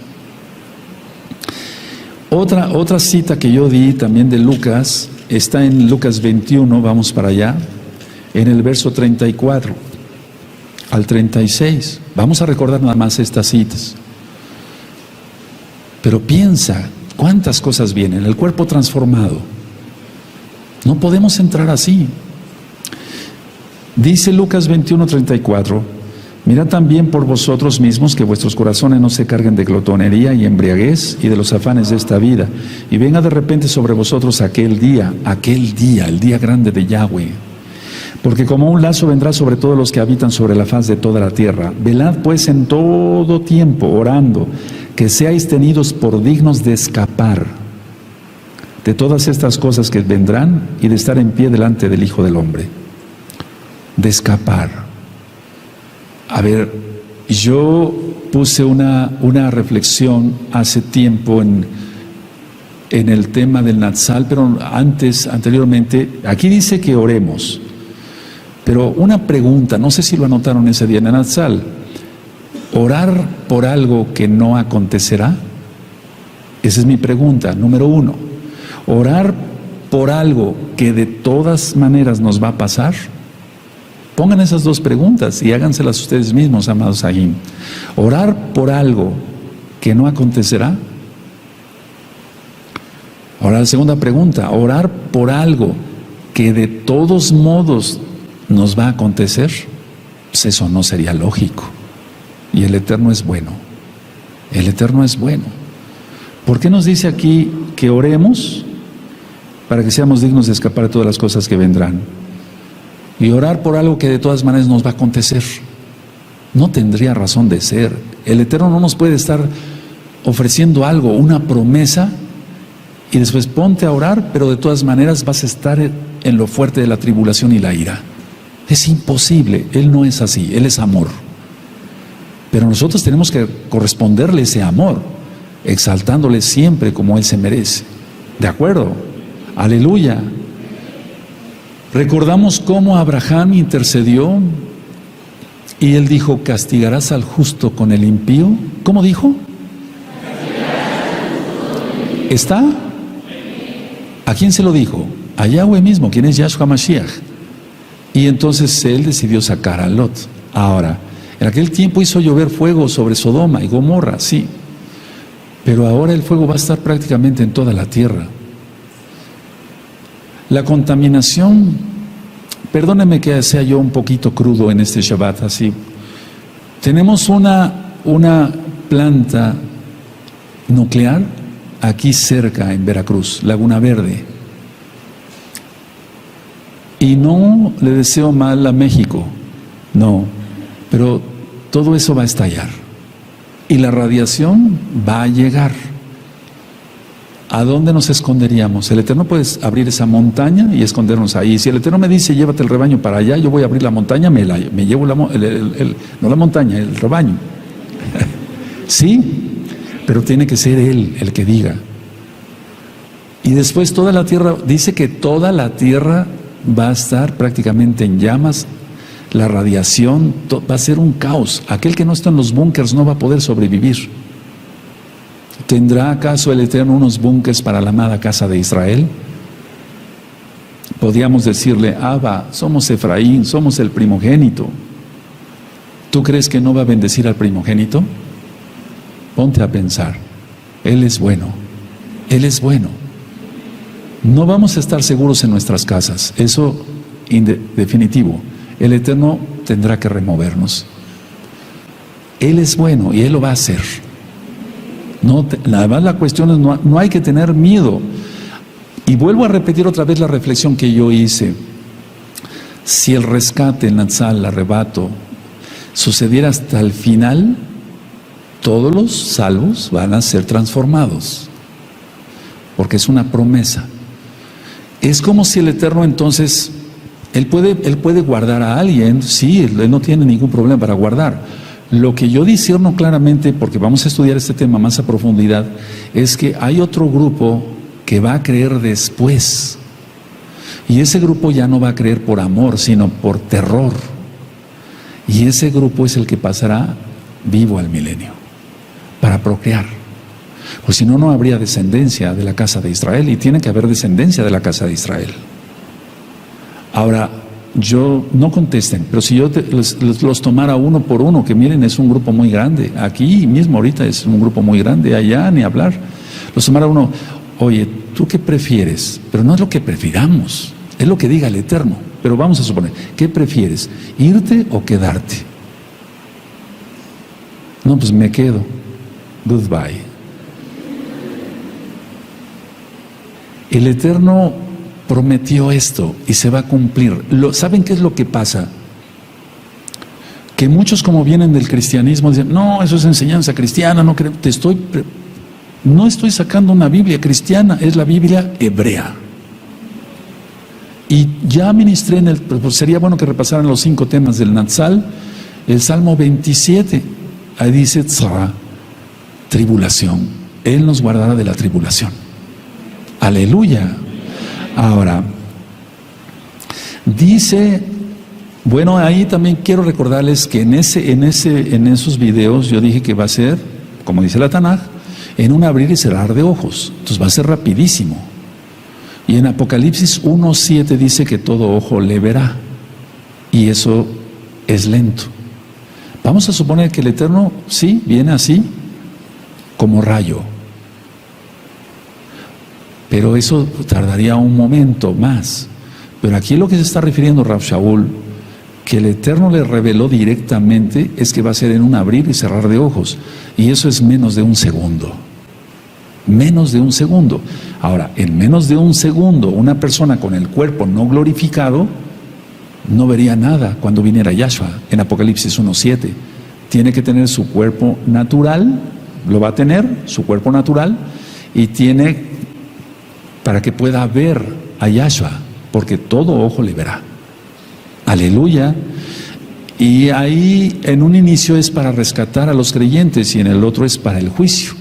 Otra cita que yo di también de Lucas, está en Lucas 21, vamos para allá, en el verso 34 al 36. Vamos a recordar nada más estas citas. Pero piensa, cuántas cosas vienen. El cuerpo transformado. No podemos entrar así. Dice Lucas 21:34, mirad también por vosotros mismos que vuestros corazones no se carguen de glotonería y embriaguez y de los afanes de esta vida, y venga de repente sobre vosotros aquel día, el día grande de Yahweh. Porque como un lazo vendrá sobre todos los que habitan sobre la faz de toda la tierra. Velad pues en todo tiempo, orando, que seáis tenidos por dignos de escapar de todas estas cosas que vendrán y de estar en pie delante del Hijo del Hombre. De escapar. A ver, yo puse una reflexión hace tiempo en el tema del Natsal, pero anteriormente, aquí dice que oremos. Pero una pregunta, no sé si lo anotaron ese día en el Natsal: ¿orar por algo que no acontecerá? Esa es mi pregunta, número uno. ¿Orar por algo que de todas maneras nos va a pasar? Pongan esas dos preguntas y háganselas ustedes mismos, amados Sahim. ¿Orar por algo que no acontecerá? Ahora la segunda pregunta: ¿orar por algo que de todos modos nos va a acontecer? Pues eso no sería lógico. Y el Eterno es bueno. El Eterno es bueno. ¿Por qué nos dice aquí que oremos? Para que seamos dignos de escapar de todas las cosas que vendrán. Y orar por algo que de todas maneras nos va a acontecer. No tendría razón de ser. El Eterno no nos puede estar ofreciendo algo, una promesa, y después ponte a orar, pero de todas maneras vas a estar en lo fuerte de la tribulación y la ira. Es imposible. Él no es así. Él es amor. Pero nosotros tenemos que corresponderle ese amor, exaltándole siempre como Él se merece. ¿De acuerdo? Aleluya. Recordamos cómo Abraham intercedió y él dijo: ¿castigarás al justo con el impío? ¿Cómo dijo? ¿Está? ¿A quién se lo dijo? A Yahweh mismo, quien es Yahshua Mashiach. Y entonces él decidió sacar a Lot. Ahora, en aquel tiempo hizo llover fuego sobre Sodoma y Gomorra, sí, pero ahora el fuego va a estar prácticamente en toda la tierra. La contaminación, perdóneme que sea yo un poquito crudo en este Shabbat, así. Tenemos una planta nuclear aquí cerca en Veracruz, Laguna Verde. Y no le deseo mal a México, no, pero todo eso va a estallar. Y la radiación va a llegar. ¿a dónde nos esconderíamos? El Eterno puede abrir esa montaña y escondernos ahí. Si el Eterno me dice, llévate el rebaño para allá, yo voy a abrir la montaña, me llevo no la montaña, el rebaño. Sí, pero tiene que ser Él el que diga. Y después toda la tierra, dice que toda la tierra va a estar prácticamente en llamas, la radiación, va a ser un caos. Aquel que no está en los búnkers no va a poder sobrevivir. ¿Tendrá acaso el Eterno unos búnkers para la amada casa de Israel? Podríamos decirle, Abba, somos Efraín, somos el primogénito. ¿Tú crees que no va a bendecir al primogénito? Ponte a pensar, Él es bueno, Él es bueno. No vamos a estar seguros en nuestras casas, eso definitivo. El Eterno tendrá que removernos. Él es bueno y Él lo va a hacer. Nada más la cuestión es, no hay que tener miedo. Y vuelvo a repetir otra vez la reflexión que yo hice. Si el rescate, el Natsal, el arrebato, sucediera hasta el final, todos los salvos van a ser transformados. Porque es una promesa. Es como si el Eterno entonces, Él puede guardar a alguien, sí, Él no tiene ningún problema para guardar. Lo que yo discierno claramente, porque vamos a estudiar este tema más a profundidad, es que hay otro grupo que va a creer después. Y ese grupo ya no va a creer por amor, sino por terror. Y ese grupo es el que pasará vivo al milenio, para procrear. Pues si no, no habría descendencia de la casa de Israel, y tiene que haber descendencia de la casa de Israel. Ahora, no contesten, pero si yo los tomara uno por uno, que miren, es un grupo muy grande, aquí mismo ahorita es un grupo muy grande, allá ni hablar, los tomara uno, oye, ¿tú qué prefieres? Pero no es lo que prefiramos, es lo que diga el Eterno, pero vamos a suponer, ¿qué prefieres? ¿Irte o quedarte? No, pues me quedo, goodbye. El Eterno prometió esto y se va a cumplir. ¿Saben qué es lo que pasa? Que muchos, como vienen del cristianismo, dicen, no, eso es enseñanza cristiana, no creo. No estoy sacando una Biblia cristiana, es la Biblia hebrea. Y ya ministré sería bueno que repasaran los 5 temas del Natsal, el Salmo 27, ahí dice, tzara, tribulación, Él nos guardará de la tribulación. Aleluya. Ahora, dice, bueno, ahí también quiero recordarles que en esos videos yo dije que va a ser, como dice la Tanaj, en un abrir y cerrar de ojos. Entonces va a ser rapidísimo. Y en Apocalipsis 1:7 dice que todo ojo le verá. Y eso es lento. Vamos a suponer que el Eterno, sí, viene así, como rayo. Pero eso tardaría un momento más. Pero aquí lo que se está refiriendo Rav Shaul, que el Eterno le reveló directamente, es que va a ser en un abrir y cerrar de ojos. Y eso es menos de un segundo. Menos de un segundo. Ahora, en menos de un segundo, una persona con el cuerpo no glorificado no vería nada cuando viniera Yahshua. En Apocalipsis 1:7. Tiene que tener su cuerpo natural, lo va a tener, su cuerpo natural, y tiene para que pueda ver a Yahshua, porque todo ojo le verá. Aleluya. Y ahí en un inicio es para rescatar a los creyentes y en el otro es para el juicio.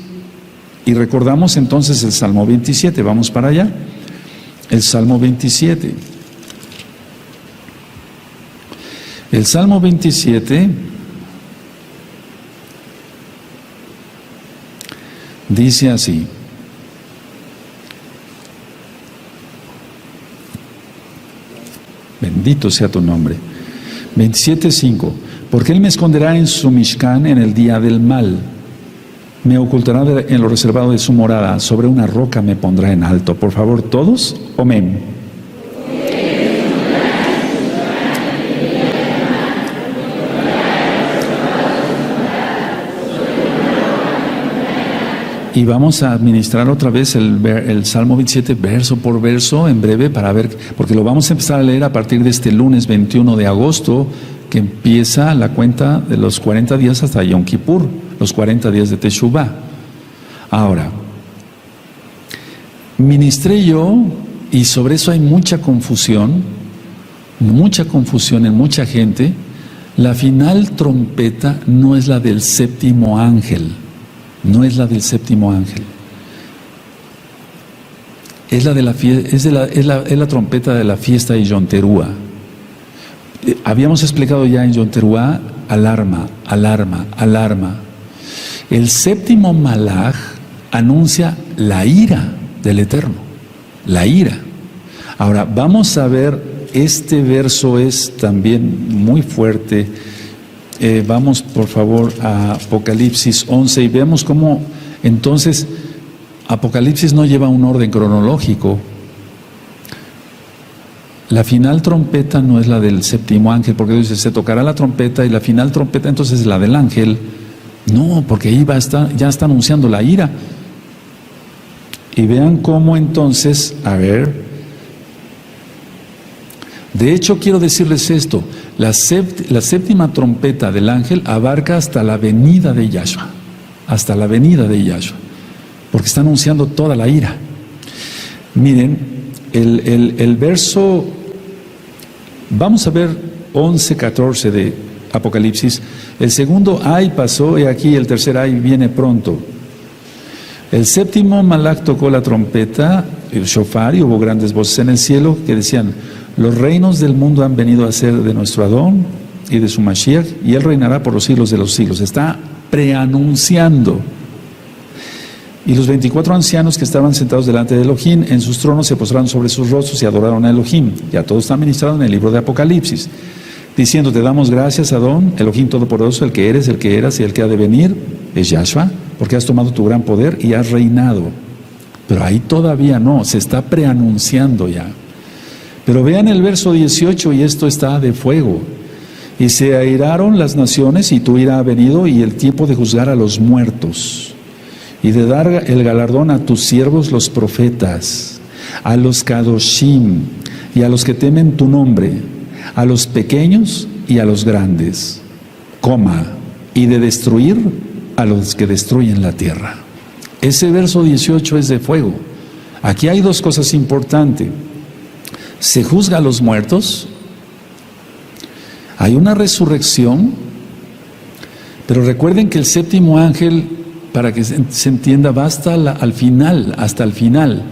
Y recordamos entonces el Salmo 27, vamos para allá. El Salmo 27. El Salmo 27 dice así. Bendito sea tu nombre. 27:5. Porque Él me esconderá en su Mishkan en el día del mal. Me ocultará en lo reservado de su morada. Sobre una roca me pondrá en alto. Por favor, todos, amén. Y vamos a administrar otra vez el Salmo 27 verso por verso en breve para ver, porque lo vamos a empezar a leer a partir de este lunes 21 de agosto, que empieza la cuenta de los 40 días hasta Yom Kippur, los 40 días de Teshuvah. Ahora, Ministré yo, y sobre eso hay mucha confusión en mucha gente. La final trompeta no es la del séptimo ángel, no es la del séptimo ángel. Es la trompeta de la fiesta de Yom Teruah. Habíamos explicado ya en Yom Teruah, alarma, alarma, alarma. El séptimo malaj anuncia la ira del Eterno, la ira. Ahora, vamos a ver, este verso es también muy fuerte. Vamos por favor a Apocalipsis 11 y vemos cómo entonces Apocalipsis no lleva un orden cronológico. La final trompeta no es la del séptimo ángel, porque dice, se tocará la trompeta, y la final trompeta entonces es la del ángel. No, porque ahí ya está anunciando la ira. Y vean cómo entonces, a ver, de hecho quiero decirles esto, la séptima trompeta del ángel abarca hasta la venida de Yahshua, hasta la venida de Yahshua, porque está anunciando toda la ira. Miren, el verso, vamos a ver 11, 14 de Apocalipsis. El segundo ay pasó, y aquí el tercer ay viene pronto. El séptimo malaj tocó la trompeta, el shofar, y hubo grandes voces en el cielo que decían: los reinos del mundo han venido a ser de nuestro Adón y de su Mashiach, y Él reinará por los siglos de los siglos. Está preanunciando. Y los 24 ancianos que estaban sentados delante de Elohim en sus tronos se postraron sobre sus rostros y adoraron a Elohim. Ya todo está ministrado en el libro de Apocalipsis, diciendo: te damos gracias, Adón, Elohim Todopoderoso, el que eres, el que eras y el que ha de venir, es Yahshua, porque has tomado tu gran poder y has reinado. Pero ahí todavía no, se está preanunciando ya. Pero vean el verso 18, y esto está de fuego. Y se airaron las naciones, y tu ira ha venido, y el tiempo de juzgar a los muertos, y de dar el galardón a tus siervos los profetas, a los kadoshim, y a los que temen tu nombre, a los pequeños y a los grandes, y de destruir a los que destruyen la tierra. Ese verso 18 es de fuego. Aquí hay dos cosas importantes. Se juzga a los muertos, hay una resurrección, pero recuerden que el séptimo ángel, para que se entienda, va hasta el final,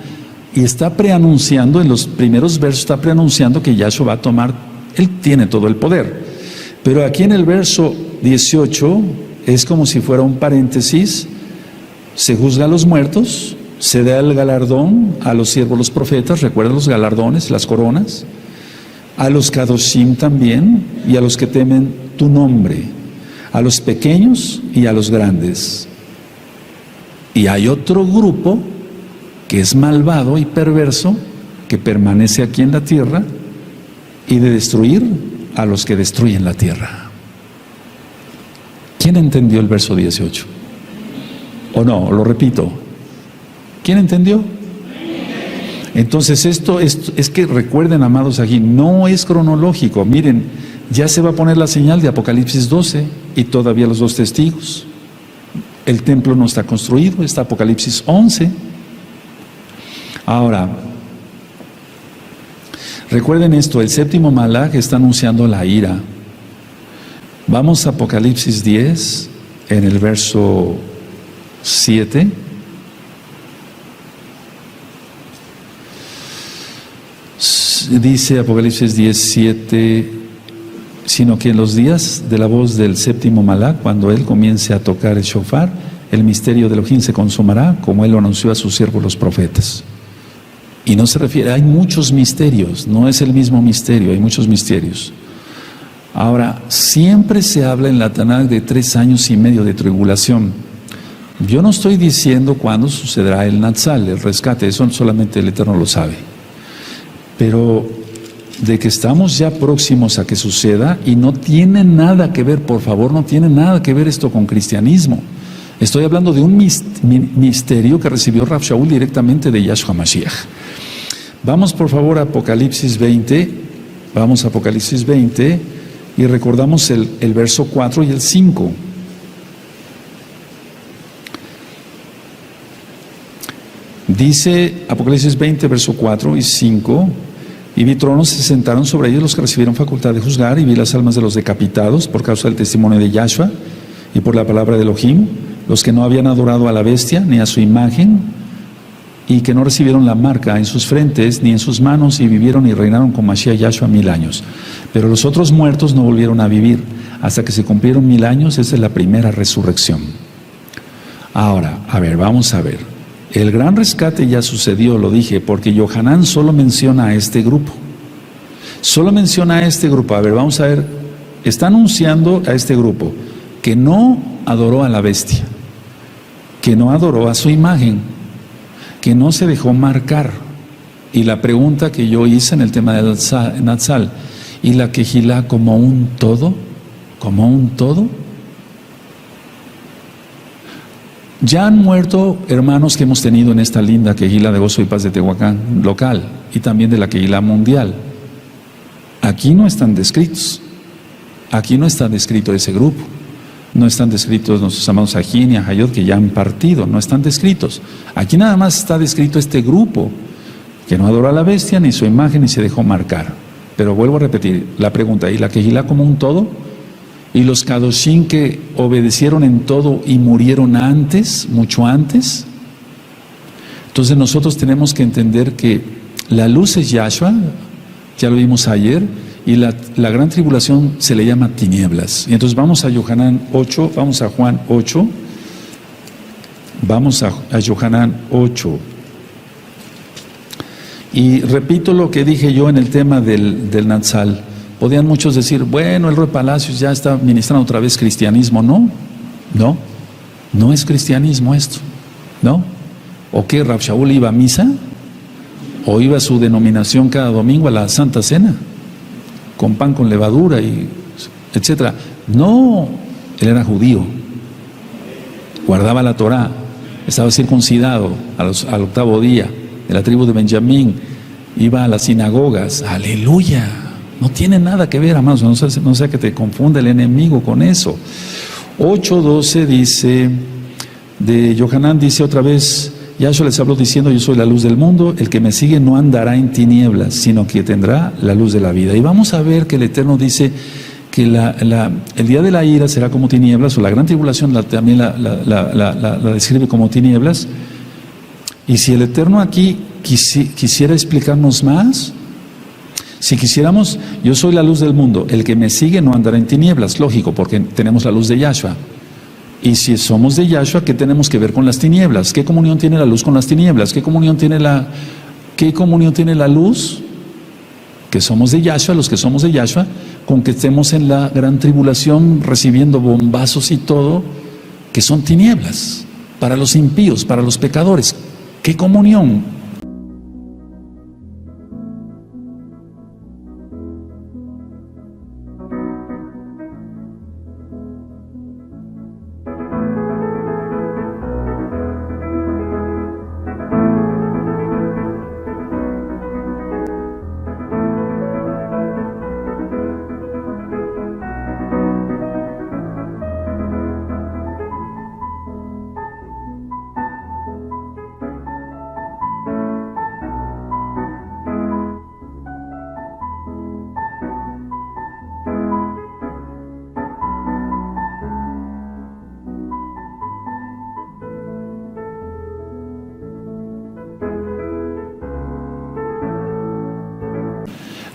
y está preanunciando, en los primeros versos está preanunciando que Yahshua va a tomar, Él tiene todo el poder. Pero aquí en el verso 18 es como si fuera un paréntesis: se juzga a los muertos, se da el galardón a los siervos, los profetas, recuerden los galardones, las coronas, a los kadoshim también, y a los que temen tu nombre, a los pequeños y a los grandes. Y hay otro grupo que es malvado y perverso, que permanece aquí en la tierra, y de destruir a los que destruyen la tierra. ¿Quién entendió el verso 18? ¿O no? Lo repito. ¿Quién entendió? Entonces esto es que recuerden, amados, aquí no es cronológico. Miren, ya se va a poner la señal de Apocalipsis 12 y todavía los dos testigos. El templo no está construido, está Apocalipsis 11. Ahora, recuerden esto, el séptimo malaj está anunciando la ira. Vamos a Apocalipsis 10, en el verso 7. Dice Apocalipsis 17: sino que en los días de la voz del séptimo malaj, cuando él comience a tocar el shofar, el misterio de Elohim se consumará, como él lo anunció a sus siervos los profetas. Y no se refiere, hay muchos misterios, no es el mismo misterio, hay muchos misterios. Ahora, siempre se habla en la Tanaj de 3 años y medio de tribulación. Yo no estoy diciendo cuándo sucederá el Natsal, el rescate, eso solamente el Eterno lo sabe. Pero de que estamos ya próximos a que suceda, y no tiene nada que ver, por favor, no tiene nada que ver esto con cristianismo. Estoy hablando de un misterio que recibió Rav Shaul directamente de Yahshua Mashiach. Vamos por favor a Apocalipsis 20, vamos a Apocalipsis 20 y recordamos el verso 4 y el 5. Dice Apocalipsis 20, verso 4 y 5, y vi tronos, se sentaron sobre ellos los que recibieron facultad de juzgar, y vi las almas de los decapitados por causa del testimonio de Yahshua y por la palabra de Elohim, los que no habían adorado a la bestia ni a su imagen, y que no recibieron la marca en sus frentes ni en sus manos, y vivieron y reinaron con Mashiach Yahshua 1000 años. Pero los otros muertos no volvieron a vivir hasta que se cumplieron 1000 años. Esa es la primera resurrección. Ahora, a ver, vamos a ver. El gran rescate ya sucedió, lo dije, porque Yohanan solo menciona a este grupo. Solo menciona a este grupo. A ver, vamos a ver. Está anunciando a este grupo que no adoró a la bestia, que no adoró a su imagen, que no se dejó marcar. Y la pregunta que yo hice en el tema del Natsal, ¿y la Kehilá como un todo? ¿Como un todo? Ya han muerto hermanos que hemos tenido en esta linda Kehilá de Gozo y Paz de Tehuacán local, y también de la Kehilá mundial. Aquí no están descritos. Aquí no está descrito ese grupo. No están descritos nuestros amados Ajín y Ajayot, que ya han partido. No están descritos. Aquí nada más está descrito este grupo que no adoró a la bestia ni su imagen ni se dejó marcar. Pero vuelvo a repetir la pregunta: ¿y la Kehilá como un todo? ¿Y los Kadoshim que obedecieron en todo y murieron antes, mucho antes? Entonces nosotros tenemos que entender que la luz es Yahshua, ya lo vimos ayer, y la gran tribulación se le llama tinieblas. Y entonces vamos a Yohanan 8, vamos a Juan 8, vamos a Yohanan 8. Y repito lo que dije yo en el tema del Natsal. Podían muchos decir, bueno, el Roy Palacios ya está ministrando otra vez cristianismo. No es cristianismo esto, ¿no? ¿O qué? ¿Rab Shaul iba a misa? ¿O iba a su denominación cada domingo a la Santa Cena? Con pan con levadura y etcétera. No, él era judío, guardaba la Torá, estaba circuncidado al 8º día, de la tribu de Benjamín, iba a las sinagogas. Aleluya. No tiene nada que ver, hermanos, no sea que te confunda el enemigo con eso. 8:12 dice, de Yohanan dice otra vez, Yahshua les habló diciendo, yo soy la luz del mundo, el que me sigue no andará en tinieblas, sino que tendrá la luz de la vida. Y vamos a ver que el Eterno dice que el día de la ira será como tinieblas, o la gran tribulación también la describe como tinieblas. Y si el Eterno aquí quisiera explicarnos más, si quisiéramos, yo soy la luz del mundo, el que me sigue no andará en tinieblas, lógico, porque tenemos la luz de Yahshua. Y si somos de Yahshua, ¿qué tenemos que ver con las tinieblas? ¿Qué comunión tiene la luz con las tinieblas? ¿Qué comunión tiene la luz? Que somos de Yahshua, los que somos de Yahshua, con que estemos en la gran tribulación recibiendo bombazos y todo, que son tinieblas, para los impíos, para los pecadores. ¿Qué comunión?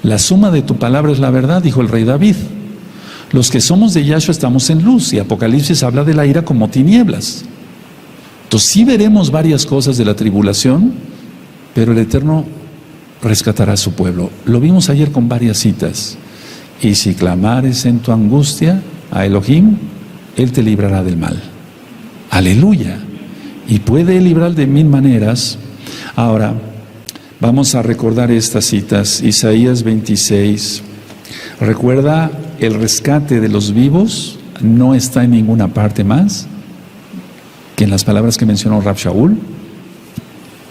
La suma de tu palabra es la verdad, dijo el rey David. Los que somos de Yahshua estamos en luz, y Apocalipsis habla de la ira como tinieblas. Entonces sí veremos varias cosas de la tribulación, pero el Eterno rescatará a su pueblo. Lo vimos ayer con varias citas. Y si clamares en tu angustia a Elohim, Él te librará del mal. Aleluya. Y puede librar de 1000 maneras. Ahora, vamos a recordar estas citas. Isaías 26. Recuerda, el rescate de los vivos no está en ninguna parte más que en las palabras que mencionó Rab Shaul.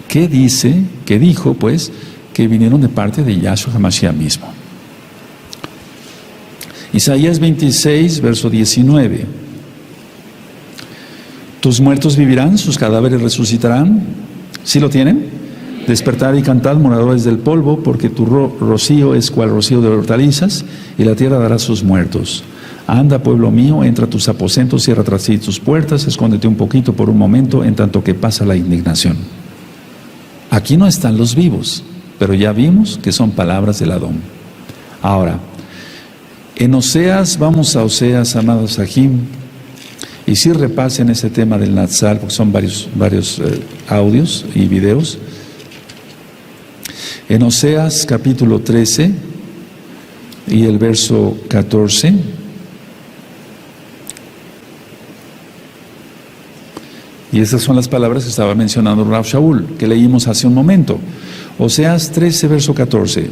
¿Qué dice? ¿Qué dijo? Pues que vinieron de parte de Yahshua HaMashiach mismo. Isaías 26, verso 19. Tus muertos vivirán, sus cadáveres resucitarán. ¿Sí lo tienen? Despertad y cantad, moradores del polvo, porque tu rocío es cual rocío de hortalizas, y la tierra dará sus muertos. Anda, pueblo mío, entra a tus aposentos, cierra tras sí tus puertas, escóndete un poquito por un momento, en tanto que pasa la indignación. Aquí no están los vivos, pero ya vimos que son palabras del Adón. Ahora, en Oseas, vamos a Oseas, amados Sahim, y sí repasen ese tema del Natsal, porque son varios audios y videos. En Oseas capítulo 13 y el verso 14, y esas son las palabras que estaba mencionando Rav Shaul, que leímos hace un momento. Oseas 13, verso 14.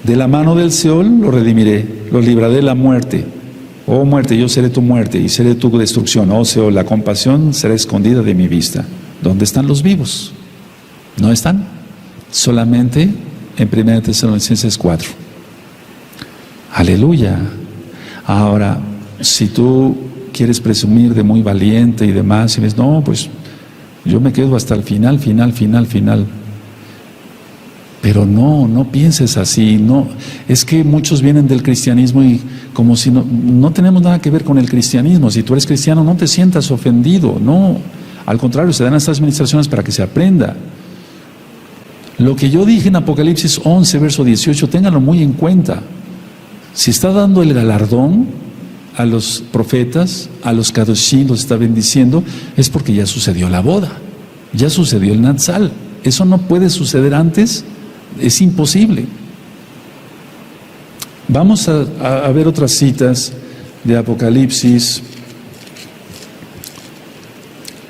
De la mano del Seol lo redimiré, lo libraré de la muerte. Oh muerte, yo seré tu muerte y seré tu destrucción. Oh Seol, la compasión será escondida de mi vista. ¿Dónde están los vivos? ¿No están? Solamente en 1 Tesalonicenses 4. Aleluya. Ahora, si tú quieres presumir de muy valiente y demás, y ves, no, pues yo me quedo hasta el final. Pero no pienses así, no. Es que muchos vienen del cristianismo y como si no tenemos nada que ver con el cristianismo. Si tú eres cristiano, no te sientas ofendido, no. Al contrario, se dan estas administraciones para que se aprenda. Lo que yo dije en Apocalipsis 11, verso 18, ténganlo muy en cuenta. Si está dando el galardón a los profetas, a los kadoshim, los está bendiciendo, es porque ya sucedió la boda, ya sucedió el Natsal. Eso no puede suceder antes, es imposible. Vamos a ver otras citas de Apocalipsis.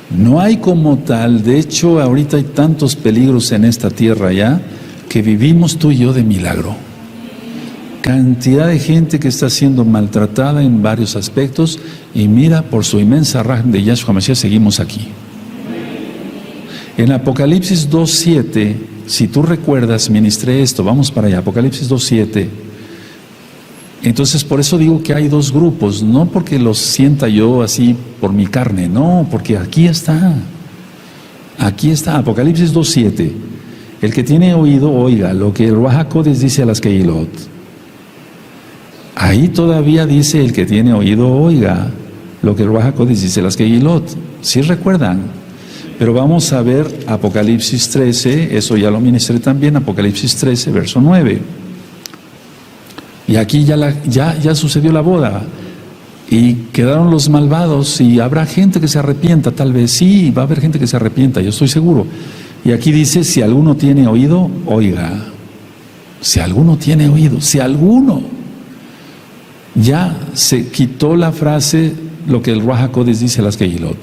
No hay como tal, de hecho ahorita hay tantos peligros en esta tierra ya, que vivimos tú y yo de milagro. Cantidad de gente que está siendo maltratada en varios aspectos, y mira, por su inmensa raja de Yahshua Mashiach seguimos aquí. En Apocalipsis 2.7, si tú recuerdas, ministré esto, vamos para allá, Apocalipsis 2.7. Entonces, por eso digo que hay dos grupos, no porque los sienta yo así por mi carne, no, porque aquí está, Apocalipsis 2.7. El que tiene oído, oiga lo que el Ruach HaKodesh dice a las Kehilot. Ahí todavía dice el que tiene oído, oiga lo que el Ruach HaKodesh dice a las Kehilot. ¿Sí recuerdan? Pero vamos a ver Apocalipsis 13, eso ya lo ministré también, Apocalipsis 13, verso 9. Y aquí ya sucedió la boda, y quedaron los malvados, y habrá gente que se arrepienta, tal vez, sí, va a haber gente que se arrepienta, yo estoy seguro. Y aquí dice, si alguno tiene oído, oiga. Si alguno tiene oído, si alguno. Ya se quitó la frase, lo que el Ruach HaKodesh dice a las Kehilot,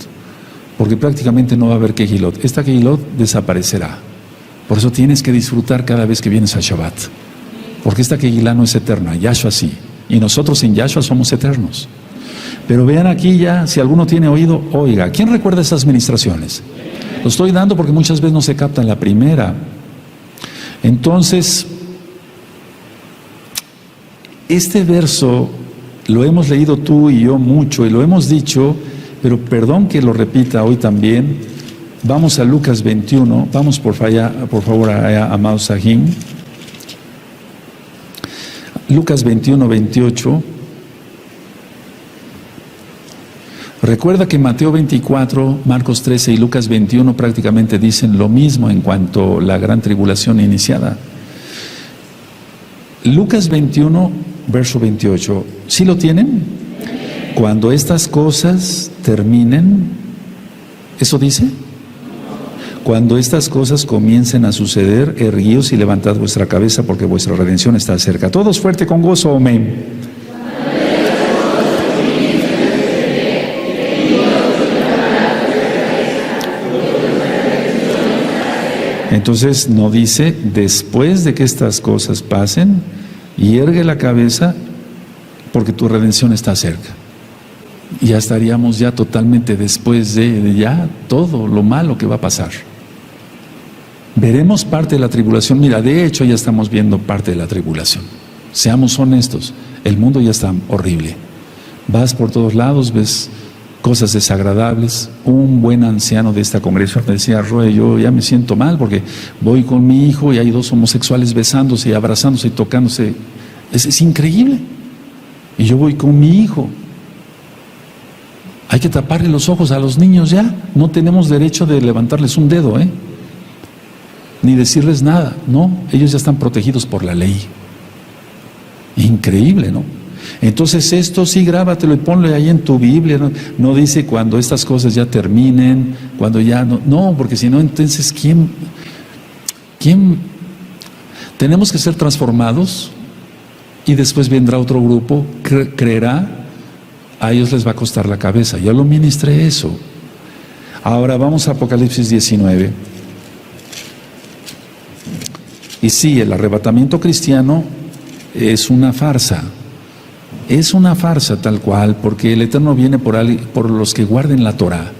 porque prácticamente no va a haber Kehilot. Esta Kehilot desaparecerá. Por eso tienes que disfrutar cada vez que vienes a Shabbat. Porque esta Kehilá no es eterna, Yahshua sí. Y nosotros en Yahshua somos eternos. Pero vean aquí ya, si alguno tiene oído, oiga. ¿Quién recuerda esas ministraciones? Lo estoy dando porque muchas veces no se capta en la primera. Entonces, este verso lo hemos leído tú y yo mucho y lo hemos dicho, pero perdón que lo repita hoy también. Vamos a Lucas 21, vamos por favor a amados Sahim. Lucas 21, 28. Recuerda que Mateo 24, Marcos 13 y Lucas 21 prácticamente dicen lo mismo en cuanto a la gran tribulación iniciada. Lucas 21, verso 28. ¿Sí lo tienen? Cuando estas cosas terminen, ¿eso dice? Cuando estas cosas comiencen a suceder, erguíos y levantad vuestra cabeza, porque vuestra redención está cerca. Todos fuerte con gozo, amén. Entonces no dice, después de que estas cosas pasen, y ergue la cabeza, porque tu redención está cerca. Ya estaríamos ya totalmente después de ya todo lo malo que va a pasar. Veremos parte de la tribulación. Mira, de hecho ya estamos viendo parte de la tribulación. Seamos honestos, el mundo ya está horrible. Vas por todos lados, ves cosas desagradables. Un buen anciano de esta congregación me decía: Roe, yo ya me siento mal porque voy con mi hijo y hay dos homosexuales besándose y abrazándose y tocándose. Es increíble. Y yo voy con mi hijo. Hay que taparle los ojos a los niños ya. No tenemos derecho de levantarles un dedo, ni decirles nada. No, ellos ya están protegidos por la ley. Increíble, ¿no? Entonces esto sí, grábatelo y ponlo ahí en tu Biblia. No dice cuando estas cosas ya terminen, cuando ya no. No, porque si no, entonces ¿quién? Tenemos que ser transformados y después vendrá otro grupo, creerá, a ellos les va a costar la cabeza. Yo lo ministré eso. Ahora vamos a Apocalipsis 19. Y sí, el arrebatamiento cristiano es una farsa. Es una farsa tal cual, porque el Eterno viene por los que guarden la Torah.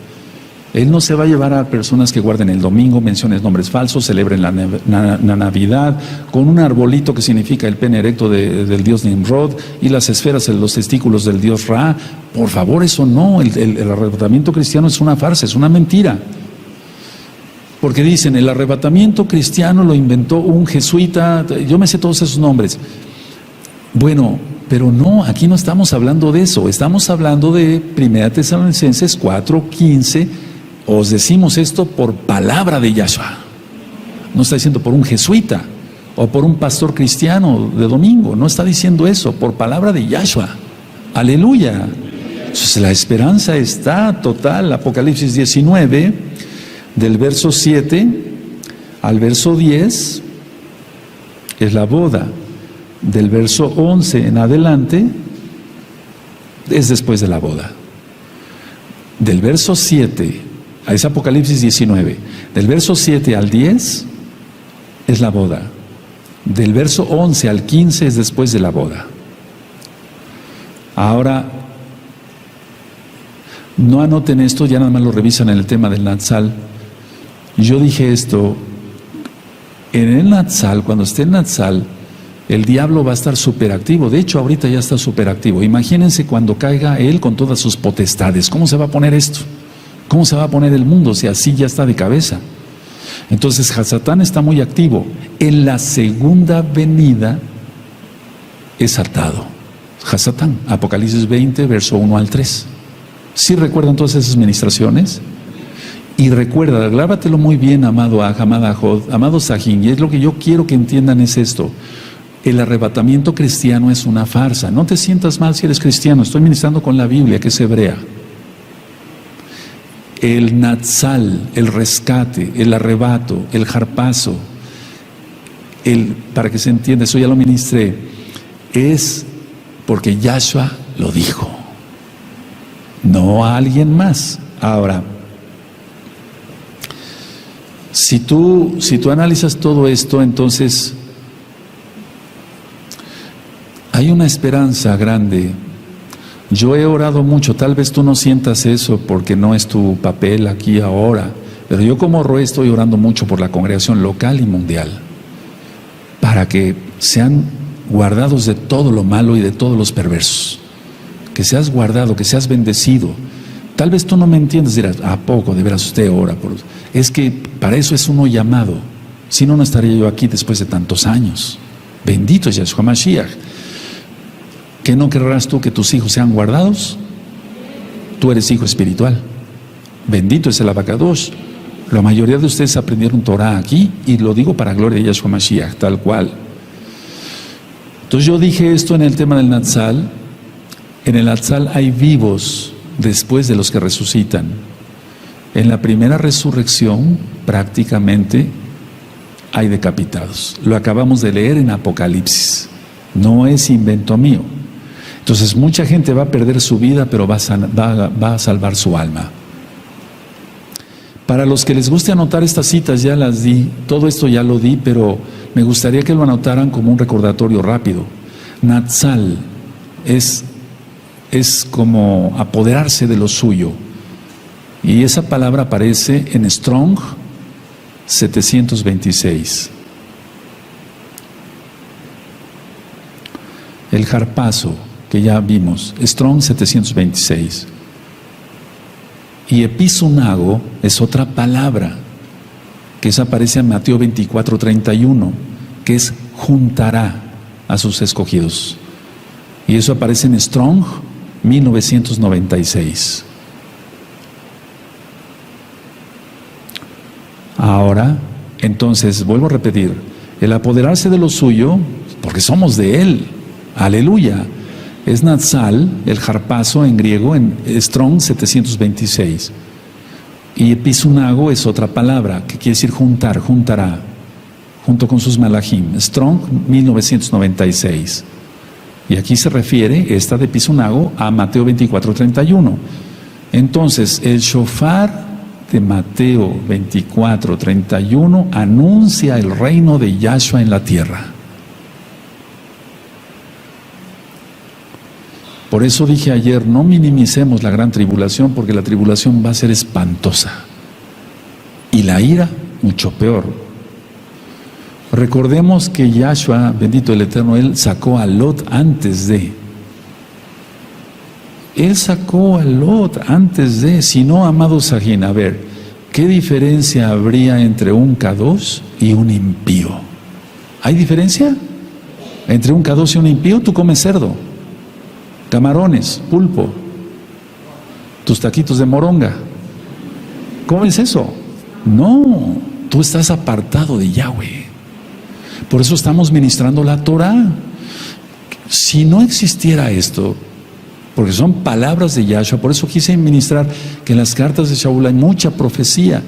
Él no se va a llevar a personas que guarden el domingo, mencionen nombres falsos, celebren la Navidad, con un arbolito que significa el pene erecto del dios Nimrod y las esferas en los testículos del dios Ra. Por favor, eso no. El arrebatamiento cristiano es una farsa, es una mentira. Porque dicen, el arrebatamiento cristiano lo inventó un jesuita, yo me sé todos esos nombres. Bueno, pero no, aquí no estamos hablando de eso, estamos hablando de 1 Tesalonicenses 4:15, os decimos esto por palabra de Yahshua. No está diciendo por un jesuita o por un pastor cristiano de domingo, no está diciendo eso, por palabra de Yahshua. Aleluya. Entonces la esperanza está total. Apocalipsis 19, del verso 7 al verso 10, es la boda. Del verso 11 en adelante es después de la boda. Del verso 7, es Apocalipsis 19, del verso 7 al 10 es la boda. Del verso 11 al 15 es después de la boda. Ahora, no anoten esto, ya nada más lo revisan en el tema del Natsal. Yo dije esto, en el Natsal, cuando esté en Natsal, el diablo va a estar superactivo. De hecho, ahorita ya está superactivo. Imagínense cuando caiga él con todas sus potestades. ¿Cómo se va a poner esto? ¿Cómo se va a poner el mundo si así ya está de cabeza? Entonces, Hasatán está muy activo. En la segunda venida es atado. Hasatán, Apocalipsis 20, verso 1 al 3. ¿Sí recuerdan todas esas ministraciones? Y recuerda, grábatelo muy bien, amado Aj, amada Jod, amado Sahin, y es lo que yo quiero que entiendan, es esto. El arrebatamiento cristiano es una farsa. No te sientas mal si eres cristiano, estoy ministrando con la Biblia, que es hebrea. El Natsal, el rescate, el arrebato, el jarpazo, para que se entienda, eso ya lo ministré, es porque Yahshua lo dijo, no a alguien más. Ahora, si tú analizas todo esto, entonces hay una esperanza grande. Yo he orado mucho, tal vez tú no sientas eso porque no es tu papel aquí ahora, pero yo como Roe estoy orando mucho por la congregación local y mundial, para que sean guardados de todo lo malo y de todos los perversos, que seas guardado, que seas bendecido. Tal vez tú no me entiendes, dirás, ¿a poco de veras usted ora por...? Es que para eso es uno llamado, si no, no estaría yo aquí después de tantos años. Bendito es Yahshua Mashiach. ¿Qué no querrás tú que tus hijos sean guardados? Tú eres hijo espiritual. Bendito es el Abacadosh. La mayoría de ustedes aprendieron Torah aquí, y lo digo para gloria de Yahshua Mashiach, tal cual. Entonces yo dije esto en el tema del Natsal. En el Natsal hay vivos después de los que resucitan. En la primera resurrección prácticamente hay decapitados. Lo acabamos de leer en Apocalipsis. No es invento mío. Entonces mucha gente va a perder su vida, pero va a salvar su alma. Para los que les guste anotar estas citas, ya las di, todo esto ya lo di, pero me gustaría que lo anotaran como un recordatorio rápido. Natsal es como apoderarse de lo suyo. Y esa palabra aparece en Strong 726. El jarpazo que ya vimos, Strong 726. Y episunago es otra palabra, que esa aparece en Mateo 24:31, que es juntará a sus escogidos. Y eso aparece en Strong 1996. Ahora, entonces, vuelvo a repetir, el apoderarse de lo suyo, porque somos de Él, aleluya, es Natsal, el harpazo en griego, en Strong 726. Y episunago es otra palabra, que quiere decir juntar, juntará, junto con sus malachim. Strong 1996. Y aquí se refiere, esta de episunago, a Mateo 24:31. Entonces, el shofar de Mateo 24:31 anuncia el reino de Yahshua en la tierra. Por eso dije ayer, no minimicemos la gran tribulación, porque la tribulación va a ser espantosa. Y la ira, mucho peor. Recordemos que Yahshua, bendito el Eterno, Él sacó a Lot antes de. Él sacó a Lot antes de. Si no, amado Sajín, a ver, ¿qué diferencia habría entre un Kadosh y un impío? ¿Hay diferencia? Entre un Kadosh y un impío, tú comes cerdo, camarones, pulpo, tus taquitos de moronga. ¿Cómo es eso? No, tú estás apartado de Yahweh. Por eso estamos ministrando la Torah. Si no existiera esto, porque son palabras de Yahshua, por eso quise ministrar que en las cartas de Shaul hay mucha profecía.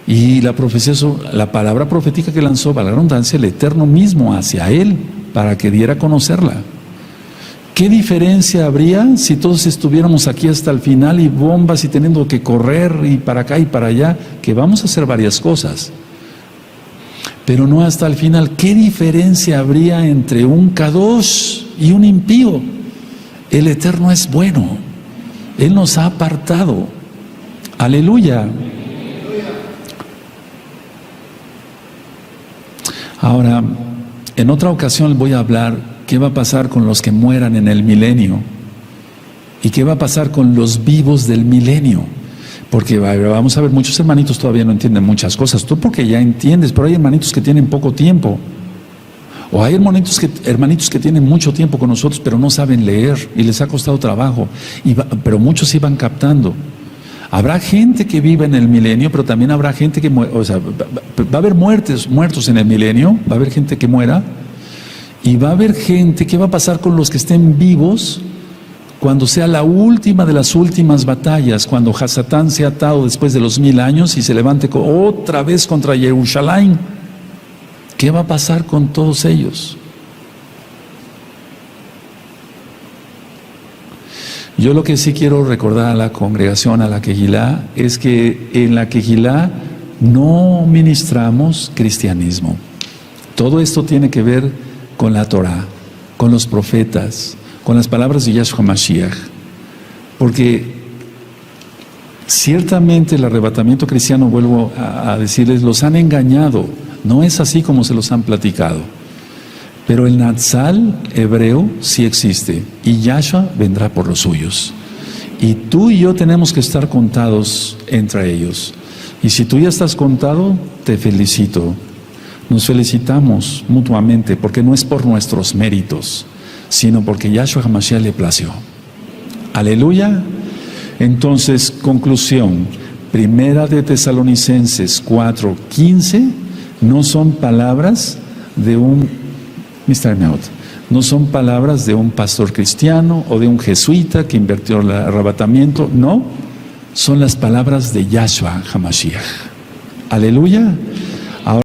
Y la profecía, la palabra profética que lanzó, para la redundancia, el Eterno mismo hacia él, para que diera a conocerla. ¿Qué diferencia habría si todos estuviéramos aquí hasta el final y bombas y teniendo que correr y para acá y para allá? Que vamos a hacer varias cosas, pero no hasta el final. ¿Qué diferencia habría entre un Kadosh y un impío? El Eterno es bueno. Él nos ha apartado. Aleluya. Ahora, en otra ocasión voy a hablar qué va a pasar con los que mueran en el milenio y qué va a pasar con los vivos del milenio. Porque vamos a ver, muchos hermanitos todavía no entienden muchas cosas. Tú porque ya entiendes, pero hay hermanitos que tienen poco tiempo. O hay hermanitos que tienen mucho tiempo con nosotros, pero no saben leer y les ha costado trabajo. Pero muchos sí van captando. Habrá gente que viva en el milenio, pero también habrá gente que muere. O sea, va a haber muertos en el milenio, va a haber gente que muera. Y va a haber gente, ¿qué va a pasar con los que estén vivos cuando sea la última de las últimas batallas? Cuando Hasatán sea atado después de los 1000 años y se levante otra vez contra Jerusalén. ¿Qué va a pasar con todos ellos? Yo lo que sí quiero recordar a la congregación, a la Kehilá, es que en la Kehilá no ministramos cristianismo. Todo esto tiene que ver con la Torah, con los profetas, con las palabras de Yahshua Mashiach. Porque ciertamente el arrebatamiento cristiano, vuelvo a decirles, los han engañado. No es así como se los han platicado. Pero el Natsal hebreo sí existe. Y Yahshua vendrá por los suyos. Y tú y yo tenemos que estar contados entre ellos. Y si tú ya estás contado, te felicito. Nos felicitamos mutuamente, porque no es por nuestros méritos, sino porque Yahshua HaMashiach le plació. Aleluya. Entonces, conclusión. Primera de Tesalonicenses 4:15 no son palabras de un no son palabras de un pastor cristiano o de un jesuita que invirtió el arrebatamiento. No, son las palabras de Yahshua HaMashiach. Aleluya.